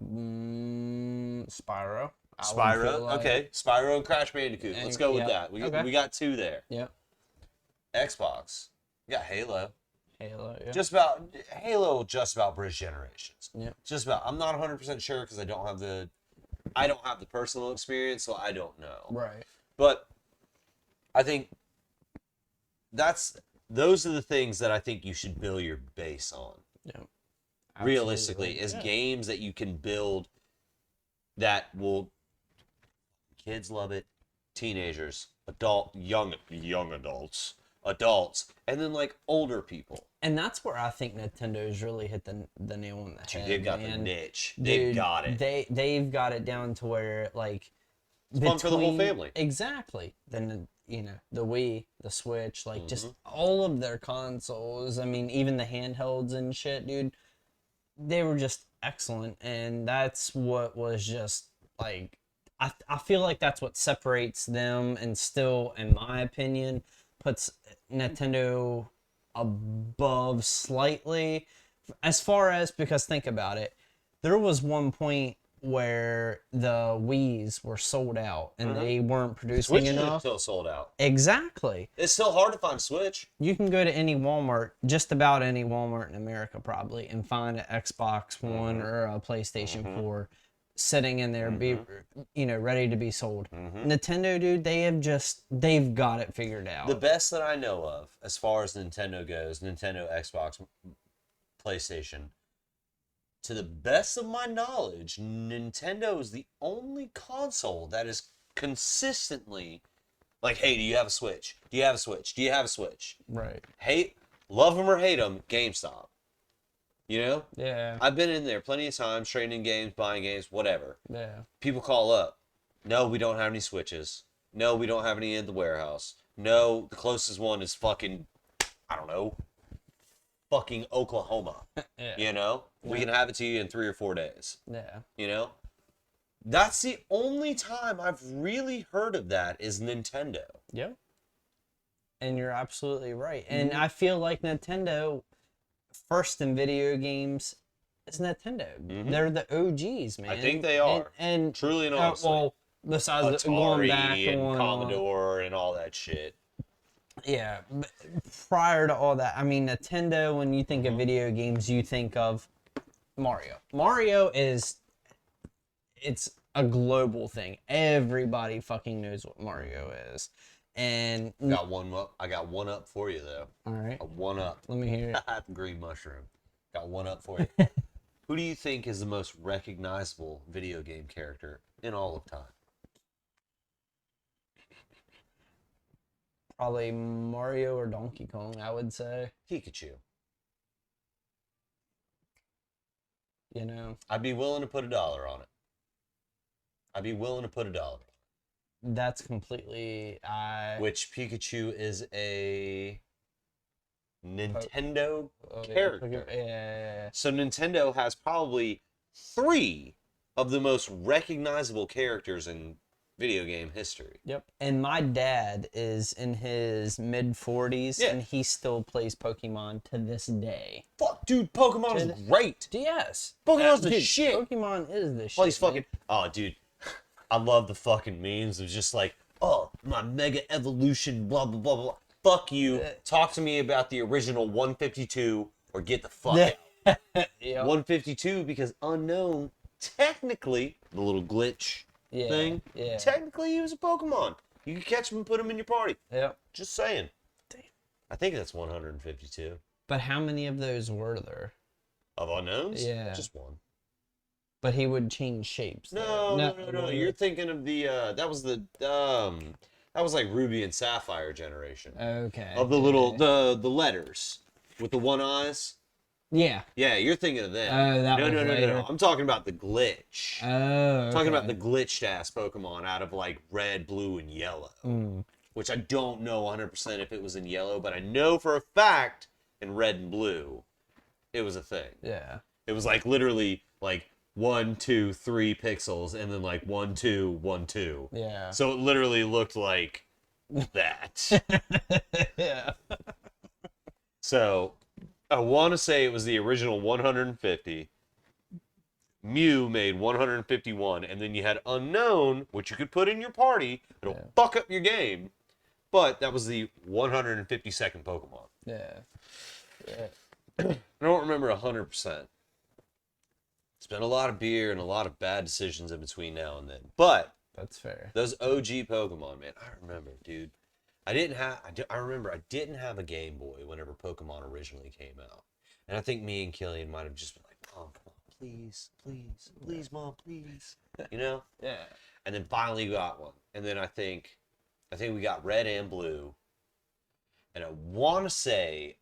Spyro. I would Spyro. feel like- Okay. Spyro and Crash Bandicoot. And- Let's go with yeah. that. Okay. We got 2 there. Yep. Xbox. You got Halo. Halo. Yeah. Halo just about bridge generations. Yep. Just about. I'm not 100% sure because I don't have the personal experience, so I don't know. Right. But I think those are the things that I think you should build your base on. Yeah. Realistically, is games that you can build that will kids love it, teenagers, young adults, and then like older people. And that's where I think Nintendo's really hit the nail on the Dude, head. they've got man. the niche. Dude, They've got it. They've got it down to where like It's fun for the whole family. Exactly. Then, the Wii, the Switch, like, just all of their consoles. I mean, even the handhelds and shit, dude. They were just excellent. And that's what was just, like, I feel like that's what separates them and still, in my opinion, puts Nintendo above slightly. As far as, because think about it, there was one point where the Wiis were sold out and they weren't producing Switch is enough. still sold out. Exactly. It's still hard to find a Switch. You can go to any Walmart, just about any Walmart in America probably, and find an Xbox One or a PlayStation 4 sitting in there, ready to be sold. Nintendo, dude, they've got it figured out. The best that I know of, as far as Nintendo goes, Nintendo, Xbox, PlayStation, to the best of my knowledge, Nintendo is the only console that is consistently like, hey, do you have a Switch? Do you have a Switch? Do you have a Switch? Right. Love them or hate them, GameStop. You know? Yeah. I've been in there plenty of times, trading games, buying games, whatever. Yeah. People call up. No, we don't have any Switches. No, we don't have any in the warehouse. No, the closest one is fucking, I don't know, fucking Oklahoma. Yeah. You know? We can have it to you in 3 or 4 days. Yeah. You know? That's the only time I've really heard of that is Nintendo. Yep. And you're absolutely right. And I feel like Nintendo, first in video games, is Nintendo. They're the OGs, man. I think they are. And truly and honestly. well, besides going back and on Commodore and all that shit. Yeah, but prior to all that, I mean, Nintendo, when you think of video games, you think of Mario. Mario it's a global thing. Everybody fucking knows what Mario is. And I got one up for you, though. all right, A one up. let me hear it. Green mushroom. Got one up for you. Who do you think is the most recognizable video game character in all of time? Probably Mario or Donkey Kong, I would say. Pikachu. You know, I'd be willing to put $1 on it. I'd be willing to put $1. that's completely Which Pikachu is a Nintendo yeah, character. yeah. So Nintendo has probably 3 of the most recognizable characters in video game history. Yep. And my dad is in his mid-40s, Yeah. and he still plays Pokemon to this day. Fuck, dude, Pokemon is great. Yes. Pokemon's the Dude, shit. Pokemon is the shit. All these man. fucking... Oh, dude. I love the fucking memes of just like, oh, my Mega Evolution, blah, blah, blah, blah. Fuck you. Talk to me about the original 152 or get the fuck out. Yep. 152 because unknown, technically, the little glitch thing, Yeah. technically he was a Pokemon. You can catch him and put him in your party. Yep. Just saying. Damn. I think that's 152. But how many of those were there? Of unknowns? Yeah. Just one. But he would change shapes. No. You're thinking of the that was like Ruby and Sapphire generation. Okay. Of the little the letters with the one eyes. Yeah. Yeah, you're thinking of them. Oh, that was no. later. I'm talking about the glitch. Oh. I'm talking about the glitched ass Pokemon out of like red, blue, and yellow. Which I don't know 100% if it was in yellow, but I know for a fact in red and blue, it was a thing. Yeah. It was like literally like 1, 2, 3 pixels, and then like 1, 2, 1, 2. Yeah. So it literally looked like that. Yeah. So I want to say it was the original 150. Mew made 151, and then you had Unknown, which you could put in your party. It'll fuck up your game, but that was the 152nd Pokemon. Yeah. I don't remember 100%. It's been a lot of beer and a lot of bad decisions in between now and then. But That's fair. those OG Pokemon, man, I remember, dude. I remember I didn't have a Game Boy whenever Pokemon originally came out. And I think me and Killian might have just been like, Mom, come on, please, Mom, please. You know? Yeah. And then finally got one. And then I think we got red and blue. And I want to say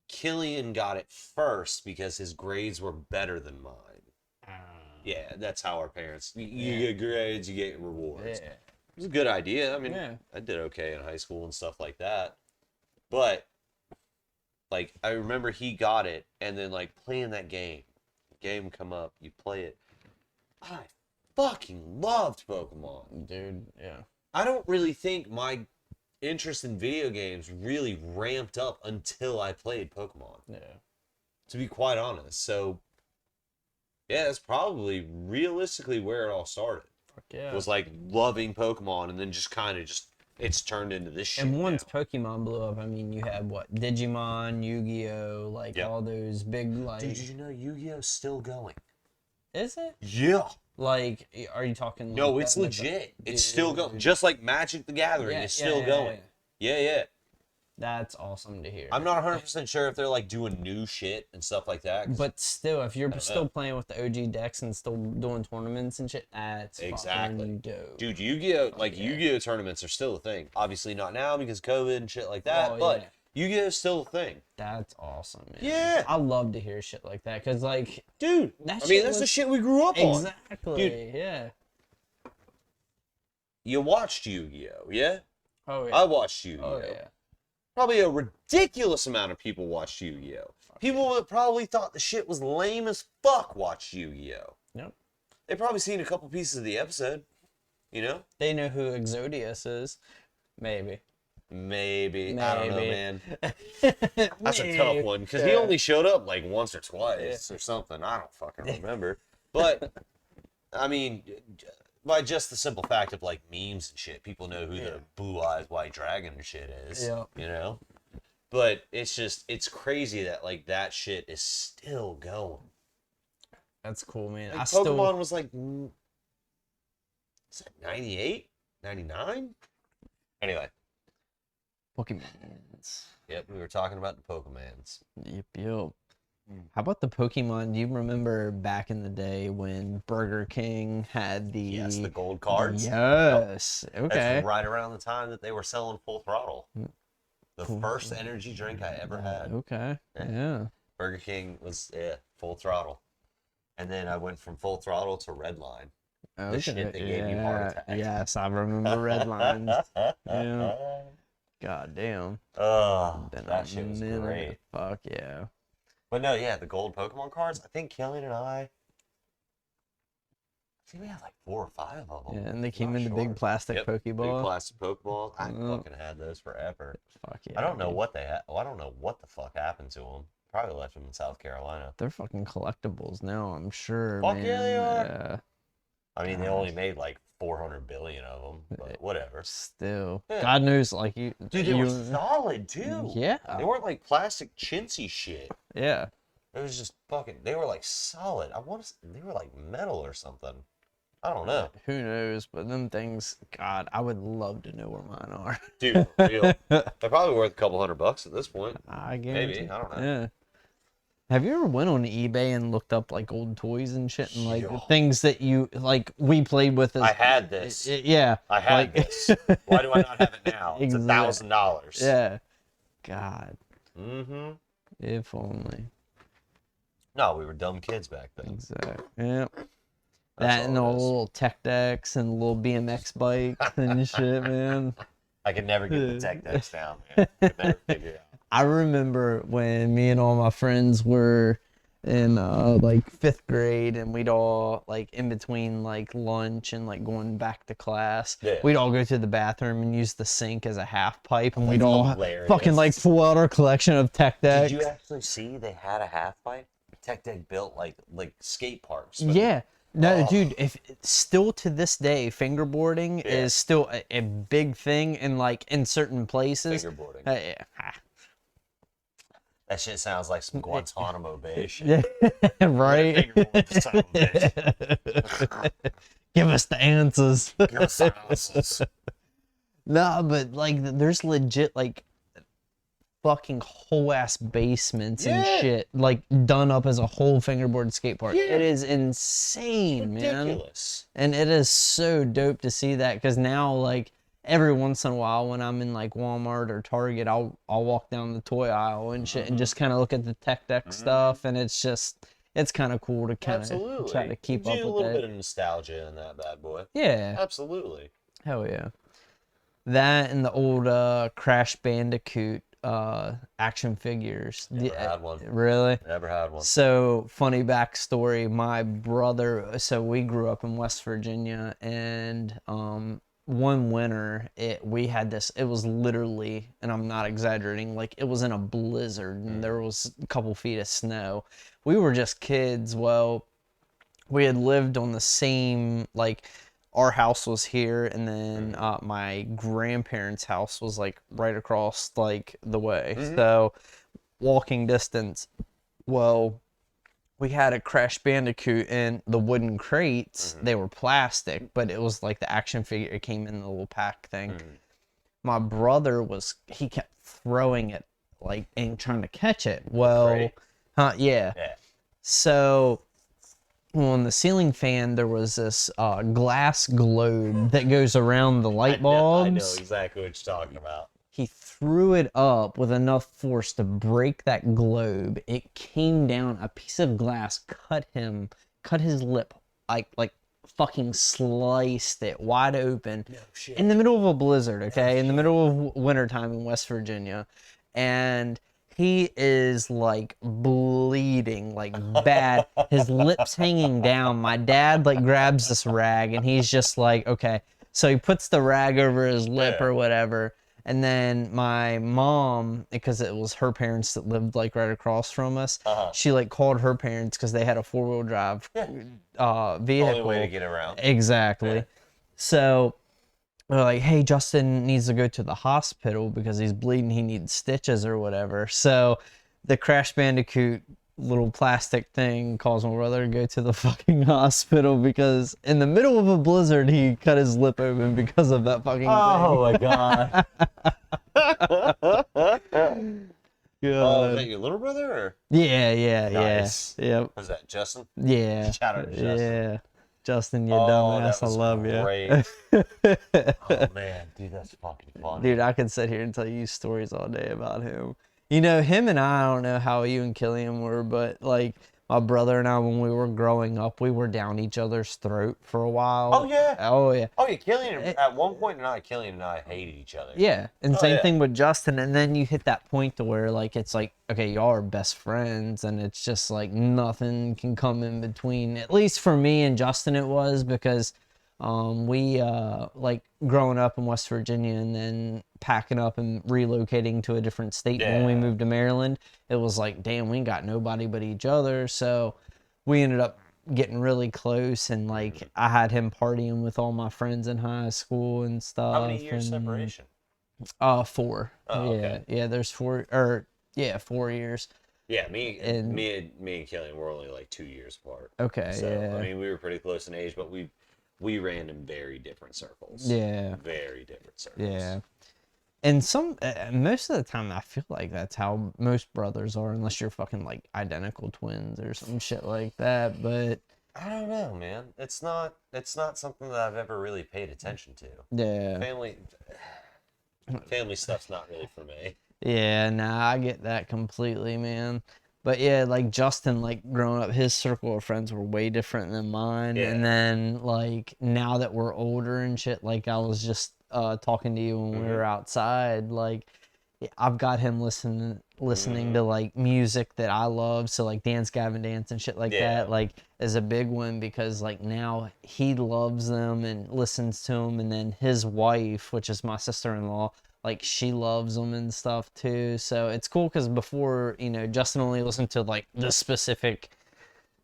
Killian got it first because his grades were better than mine. Yeah, that's how our parents. You get grades, you get rewards. Yeah. It was a good idea. I mean, Yeah. I did okay in high school and stuff like that. But like, I remember he got it, and then like playing that game. Game come up, you play it. I fucking loved Pokemon. Dude, yeah. I don't really think my interest in video games really ramped up until I played Pokemon, Yeah. to be quite honest. So, yeah, that's probably realistically where it all started. Fuck yeah. Was like loving Pokemon, and then just kind of it's turned into this shit. And once now. Pokemon blew up, I mean, you had what? Digimon, Yu-Gi-Oh, like Yep. all those big, like. Dude, did you know Yu-Gi-Oh's still going? Is it? Yeah. Like, are you talking? No, like it's that with the- legit. It's still going. Dude. Just like Magic the Gathering, Yeah, it's yeah, still yeah, going. yeah. Yeah. That's awesome to hear. I'm not 100% sure if they're like doing new shit and stuff like that. 'Cause But still, if you're don't still know. playing with the OG decks and still doing tournaments and shit, that's Exactly. fucking dope. Dude, Yu-Gi-Oh! Like, yeah. Yu-Gi-Oh! Tournaments are still a thing. Obviously not now because COVID and shit like that, Oh, but yeah. Yu-Gi-Oh! Is still a thing. That's awesome, man. Yeah. I love to hear shit like that, because, like, Dude, that I shit mean, that's the was- shit we grew up on. exactly, Dude. yeah. You watched Yu-Gi-Oh! Yeah? Oh, yeah. I watched Yu-Gi-Oh! Oh, yeah. Probably a ridiculous amount of people watched Yu-Gi-Oh! People that probably thought the shit was lame as fuck watched Yu-Gi-Oh! Yep. They probably seen a couple pieces of the episode, you know? They know who Exodius is. Maybe. Maybe. I don't know, Maybe. man. That's a tough one because he only showed up like once or twice or something. I don't fucking remember. But I mean, by just the simple fact of like memes and shit, people know who the Blue Eyes White Dragon and shit is. Yeah. You know. But it's crazy that like that shit is still going. That's cool, man. Like, I Pokemon still was like, is that 98, 99? Anyway. Pokemons. Yep, we were talking about the Pokemans. Yep. How about the Pokemon? Do you remember back in the day when Burger King had the Yes, the gold cards. Yes. Okay. That's right around the time that they were selling Full Throttle. The first energy drink I ever had. Okay. Yeah. Yeah. Burger King was Full Throttle. And then I went from Full Throttle to Red Line. Okay. shit that gave you heart attack. Yes, I remember Red Lines. Yeah. God damn. Oh, Been that a shit was minute. great. Fuck yeah. But no, yeah, the gold Pokemon cards, I think Killian and I think we had like 4 or 5 of them. Yeah, and they I'm came not in the sure. big plastic Yep, Pokeball. Big plastic Pokeballs. I Yep. fucking had those forever. Fuck yeah. I don't know dude. what they had. Well, I don't know what the fuck happened to them. Probably left them in South Carolina. They're fucking collectibles now, I'm sure. Fuck man. yeah, they are. Yeah. I mean, they God. only made like 400 billion of them, but whatever. Still. Yeah. God knows, like you. Dude, they you, were solid too. Yeah. They weren't like plastic chintzy shit. Yeah. It was just fucking. They were like solid. They were like metal or something. I don't know, Who knows? But them things, God, I would love to know where mine are. dude. For real. They're probably worth a couple $100 at this point. I guarantee. Maybe, I don't know. Yeah. Have you ever went on eBay and looked up like old toys and shit and like Yo. things that you like we played with? As, I had this. Yeah. I had like- this. Why do I not have it now? It's Exact- $1,000. Yeah. God, Mm-hmm. if only. No, we were dumb kids back then. Exactly. Yeah. That's That and all all it the is. little tech decks and little BMX bikes and shit, man. I could never get the tech decks down, man. I could never figure it out. I remember when me and all my friends were in like 5th grade and we'd all like in between like lunch and like going back to class, Yeah. we'd all go to the bathroom and use the sink as a half pipe and we'd all hilarious. fucking like pull out our collection of tech decks. Did you actually see they had a half pipe? Tech deck built like skate parks. but- Yeah. No, Oh. dude, if still to this day, fingerboarding Yeah. is still a big thing in like in certain places. Fingerboarding. Yeah. That shit sounds like some Guantanamo Bay shit. Right? Fingerboard this son of a bitch. Give us the answers. Give us some answers. No, but like there's legit like fucking whole ass basements and Yeah. shit like done up as a whole fingerboard skate park. Yeah. It is insane, man. Ridiculous. And it is so dope to see that because now like every once in a while when I'm in like Walmart or Target, I'll walk down the toy aisle and shit and just kind of look at the tech deck stuff, and it's it's kind of cool to kind of Absolutely. try to keep up Do a with little that. bit of nostalgia in that bad boy. Yeah, Absolutely. hell yeah. That and the old Crash Bandicoot action figures. Never had one. Really? Never had one. So, funny backstory, my brother, so we grew up in West Virginia, and one winter we had this, it was literally, and I'm not exaggerating, like it was in a blizzard and there was a couple feet of snow. We were just kids. Well, we had lived on the same, like, our house was here, and then my grandparents' house was like right across like the way. So walking distance. Well, we had a Crash Bandicoot in the wooden crates. They were plastic, but it was like the action figure. It came in the little pack thing. My brother he kept throwing it like and trying to catch it. Well, yeah. So on the ceiling fan, there was this glass globe that goes around the light bulbs. I know exactly what you're talking about. He threw it up with enough force to break that globe. It came down, a piece of glass cut his lip, like fucking sliced it wide open. No shit. In the middle of a blizzard, okay? In the middle of wintertime in West Virginia. And he is like bleeding, like bad. His lips hanging down. My dad like grabs this rag and he's just like, okay. So he puts the rag over his lip or whatever. And then my mom, because it was her parents that lived like right across from us, she like called her parents because they had a 4-wheel drive vehicle. Only way to get around. Exactly. Yeah. So they're like, hey, Justin needs to go to the hospital because he's bleeding. He needs stitches or whatever. So the Crash Bandicoot little plastic thing calls my brother to go to the fucking hospital because in the middle of a blizzard, he cut his lip open because of that fucking thing. My god. God. Is that your little brother? Or? Yeah. Nice. Yep. Was that Justin? Yeah. Shout out to Justin. Yeah. Justin, you dumbass. I love great. you. Oh man, dude, that's fucking fun. Dude, I could sit here and tell you stories all day about him. You know, him and I don't know how you and Killian were, but like my brother and I, when we were growing up, we were down each other's throat for a while. Oh yeah. Oh yeah. Oh yeah, Killian. At one point in time, Killian and I hated each other. Yeah, and same thing with Justin. And then you hit that point to where like it's like, okay, y'all are best friends, and it's just like nothing can come in between. At least for me and Justin, it was because we like growing up in West Virginia and then packing up and relocating to a different state. Yeah. When we moved to Maryland, it was like, damn, we ain't got nobody but each other. So we ended up getting really close, and like I had him partying with all my friends in high school and stuff. How many years separation? 4. Oh, okay. Yeah, there's 4 4 years. Yeah, me and Killian were only like 2 years apart. Okay, so, yeah. I mean, we were pretty close in age, but we ran in very different circles. Yeah. Very different circles. Yeah. And most of the time, I feel like that's how most brothers are, unless you're fucking like identical twins or some shit like that. But I don't know, man. It's not something that I've ever really paid attention to. yeah, Family stuff's not really for me. yeah, nah, I get that completely, man. But yeah, like Justin, like growing up, his circle of friends were way different than mine. Yeah. And then like now that we're older and shit, like I was just talking to you when we were outside, like I've got him listening to like music that I love, so like Dance Gavin Dance and shit like that, like is a big one because like now he loves them and listens to them, and then his wife, which is my sister-in-law, like she loves them and stuff too. So it's cool because before, you know, Justin only listened to like the specific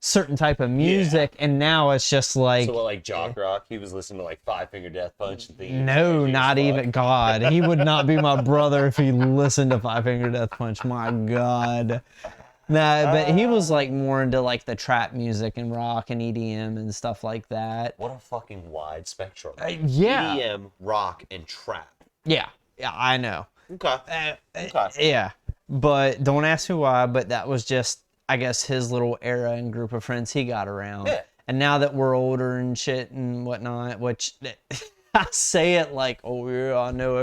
certain type of music, and now it's just like, so what, like jock rock, he was listening to like Five Finger Death Punch and things. No, not even. God, he would not be my brother if he listened to Five Finger Death Punch. My God. Nah, but he was like more into like the trap music and rock and EDM and stuff like that. What a fucking wide spectrum. Yeah. EDM, rock, and trap. Yeah, I know. Okay. Yeah, but don't ask me why, but that was just, I guess, his little era and group of friends he got around. Yeah. And now that we're older and shit and whatnot, which I say it like, oh yeah, I know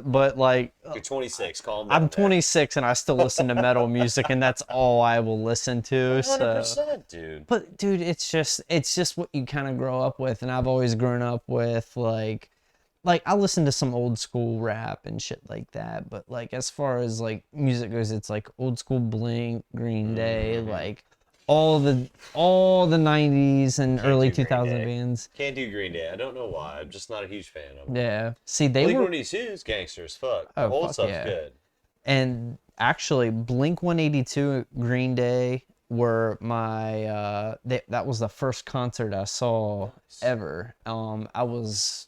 But like, You're 26. Calm down. I'm 26 and I still listen to metal music, and that's all I will listen to. So, 100%, dude. but dude, it's just what you kind of grow up with, and I've always grown up with like I listen to some old school rap and shit like that. But like as far as like music goes, it's like old school Blink, Green Day, like all the 90s and early do Green 2000 Day. bands. Can't do Green Day. I don't know why. I'm just not a huge fan of them. Yeah. See, they were Blink-182 is gangster as fuck. The Oh, old fuck stuff's yeah. good. And actually, Blink 182, Green Day were my that was the first concert I saw ever. I was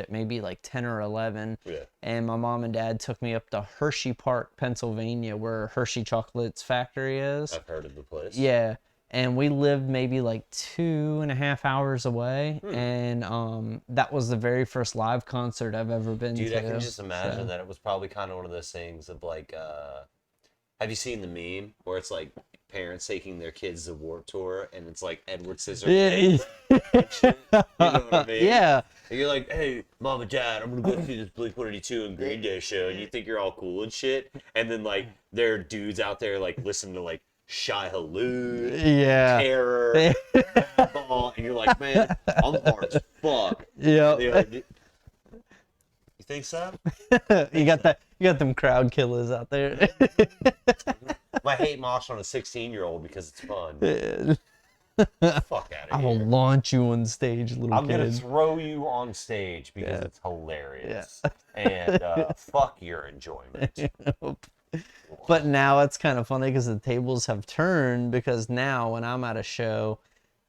maybe like 10 or 11, Yeah. and my mom and dad took me up to Hershey Park, Pennsylvania, where Hershey Chocolate's factory is. I've heard of the place. Yeah. And we lived maybe like 2.5 hours away, and that was the very first live concert I've ever been to. Dude, I can just imagine so. that it was probably kind of one of those things of like, have you seen the meme where it's like parents taking their kids to Warped Tour and it's like Edward Scissorhands? Yeah. You know what I mean? Yeah. And you're like, hey, mom and dad, I'm gonna go see this Blink-182 and Green Day show, and you think you're all cool and shit, and then like there are dudes out there like listening to like Shy Halud, Yeah. Terror, Ball, and you're like, man, I'm hard as fuck. Yeah. Like, you think so? You got them crowd killers out there. I hate mosh on a 16-year-old because it's fun. Fuck out I of will here. launch you on stage, little I'm kid. gonna throw you on stage because it's hilarious. And fuck your enjoyment. But now it's kind of funny because the tables have turned, because now when I'm at a show,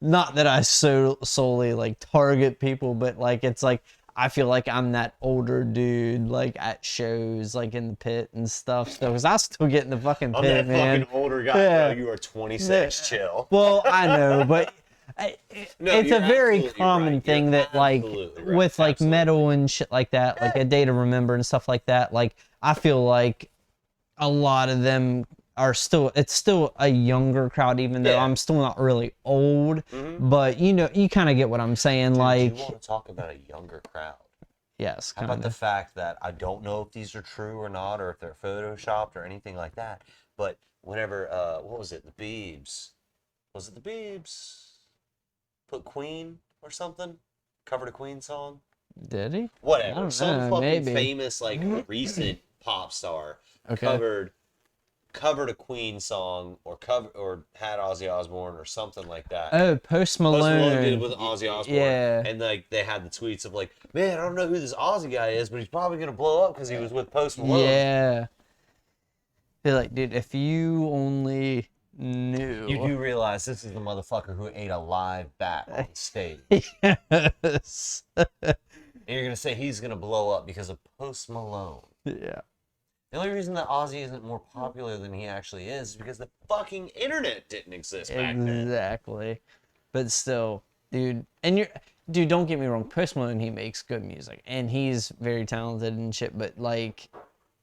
not that I solely like target people, but like it's like I feel like I'm that older dude like at shows like in the pit and stuff. So because I still get in the fucking I'm pit, that man. fucking older guy. Yeah. Bro. You are 26. Chill. Well, I know, but No, it's you're a very absolutely common right. thing You're that like absolutely right. with like Absolutely. metal and shit like that, like A Day to Remember and stuff like that. Like I feel like a lot of them are it's still a younger crowd, even though Yeah. I'm still not really old. But you know, you kind of get what I'm saying. Dude, like, you want to talk about a younger crowd? yes, How kind about the of. fact that I don't know if these are true or not, or if they're photoshopped or anything like that. But whenever, what was it? The Biebs. Was it the Biebs? Put Queen or something? Covered a Queen song? Did he? I Whatever. don't Some know, fucking maybe. famous, like, recent pop star Okay. covered a Queen song or had Ozzy Osbourne or something like that. Oh, Post Post Malone Malone. did it with Ozzy Osbourne. Yeah. And like they had the tweets of like, man, I don't know who this Ozzy guy is, but he's probably gonna blow up because he was with Post Malone. Yeah. They're like, dude, if you only knew. You do realize this is the motherfucker who ate a live bat on stage. Yes. And you're gonna say he's gonna blow up because of Post Malone. Yeah. The only reason that Ozzy isn't more popular than he actually is because the fucking internet didn't exist back then. Exactly. But still, dude, dude, don't get me wrong, Post Malone, he makes good music and he's very talented and shit, but like,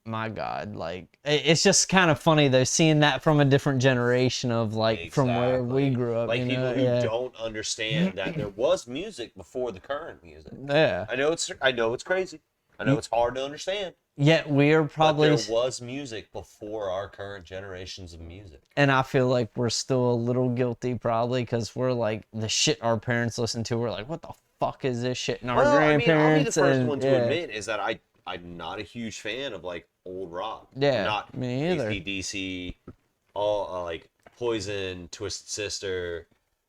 my God, like, it's just kind of funny though, seeing that from a different generation of like, from where we grew up. Like you people know? who Yeah. don't understand that there was music before the current music. Yeah. I know it's crazy. I know it's hard to understand. Yet we are probably, But there was music before our current generations of music. and I feel like we're still a little guilty probably because we're like, the shit our parents listen to, we're like, what the fuck is this shit? And our Well, I mean, grandparents. I'll be the first and, one to yeah. admit is that I'm not a huge fan of like old rock. Yeah, I'm not me either. AC/DC, all like Poison, Twisted Sister,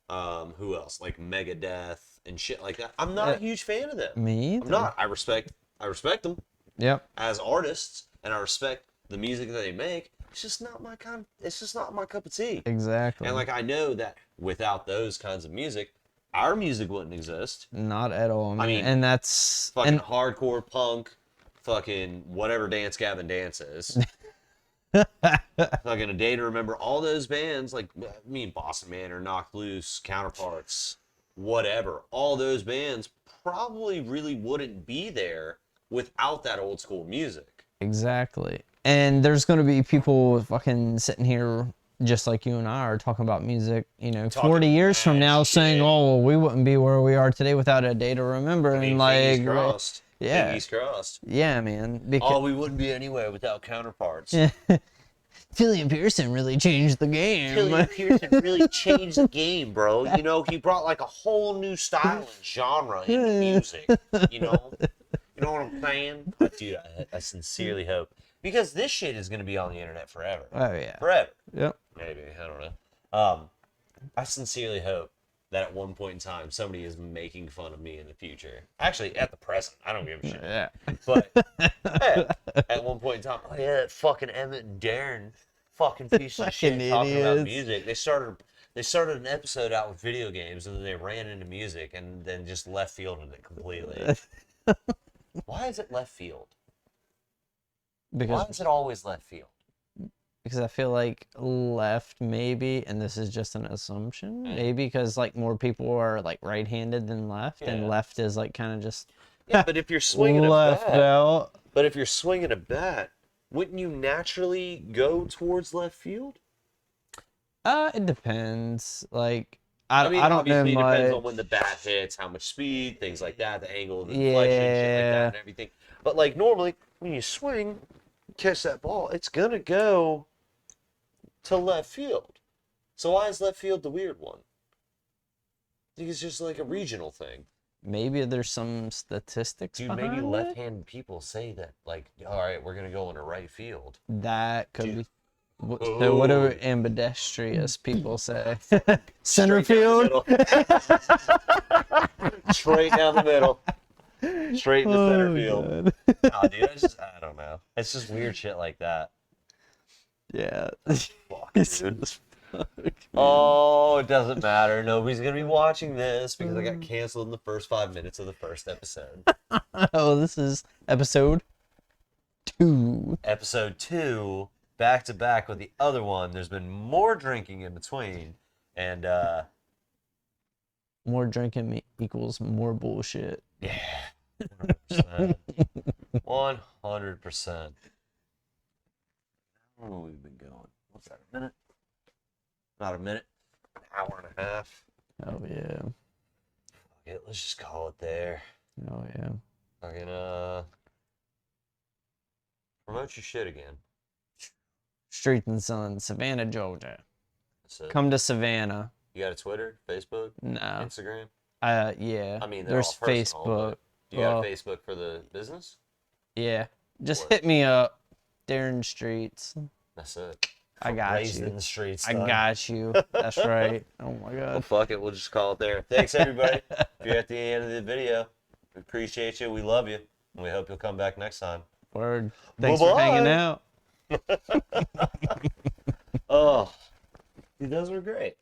who else? Like Megadeth and shit like that. I'm not a huge fan of them. Me either. I'm not. I respect them Yep. as artists, and I respect the music that they make. It's just not my kind. It's just not my cup of tea. Exactly. And like I know that without those kinds of music, our music wouldn't exist. Not at all. I mean, and that's Fucking hardcore punk, fucking whatever Dance Gavin dances. Fucking A Day to Remember, all those bands, like me and Boston Manor, Knocked Loose, Counterparts, whatever, all those bands probably really wouldn't be there without that old school music. exactly. And there's going to be people fucking sitting here just like you and I are talking about music, you know, Talking 40 years from mad now shit. saying, oh, well, we wouldn't be where we are today without A Day to Remember. I mean, and like, fingers crossed. Yeah. Fingers crossed. Yeah, man. Oh, we wouldn't be anywhere without counterparts. Killian Pearson really changed the game. Killian Pearson really changed the game, bro. You know, he brought like a whole new style and genre into music. You know what I'm saying? Dude, I sincerely hope, because this shit is gonna be on the internet forever. Oh yeah. Forever. Yep. Maybe, I don't know. I sincerely hope that at one point in time somebody is making fun of me in the future. Actually, at the present, I don't give a shit. Yeah. But hey, at one point in time, oh yeah, that fucking Emmett and Darren, fucking piece of shit, Fucking talking about idiots. music. They started an episode out with video games, and then they ran into music, and then just left fielded it completely. Why is it left field? Why Because is it always left field? I feel like left maybe, and this is just an assumption, maybe because like more people are like right-handed than left, and Yeah. left is like kind of just Yeah, but if you're swinging left a bat, out. wouldn't you naturally go towards left field? It depends. Like I mean, don't know obviously it depends much. on when the bat hits, how much speed, things like that, the angle of the deflection, shit like that, and everything. But like normally, when you swing, catch that ball, it's gonna go to left field. So why is left field the weird one? I think it's just like a regional thing. Maybe there's some statistics Dude, behind maybe it. left-handed people say that, like, all right, we're gonna go into right field. That could be. Oh. So what do ambidextrous people say? Center Straight down field. the middle. Straight down the middle. Straight into center Oh, field. God. Nah, dude, I don't know. It's just weird shit like that. Yeah. Fuck, dude. Oh, it doesn't matter. Nobody's gonna be watching this because I got canceled in the first 5 minutes of the first episode. Oh, this is episode 2. Episode 2, back to back with the other one. There's been more drinking in between, and More drinking equals more bullshit. yeah, 100%. 100%. How long have we been going? What's that, a minute? Not a minute. An hour and a half. Oh yeah. Okay, let's just call it there. Oh yeah. Fucking promote your shit again. Street and Sun, Savannah, Georgia. That's it. Come to Savannah. You got a Twitter, Facebook, No. Instagram? Yeah. I mean, they're there's all personal, Facebook. but do you got a Facebook for the business? Yeah. Just What? hit me up. Darren Streets. That's it. I got Raised you. in the streets. I son. got you. That's right. Oh my Well, god. fuck it. We'll just call it there. Thanks, everybody. If you're at the end of the video, we appreciate you. We love you. And we hope you'll come back next time. Word. Thanks for Bye-bye. hanging out. Oh, dude, those were great.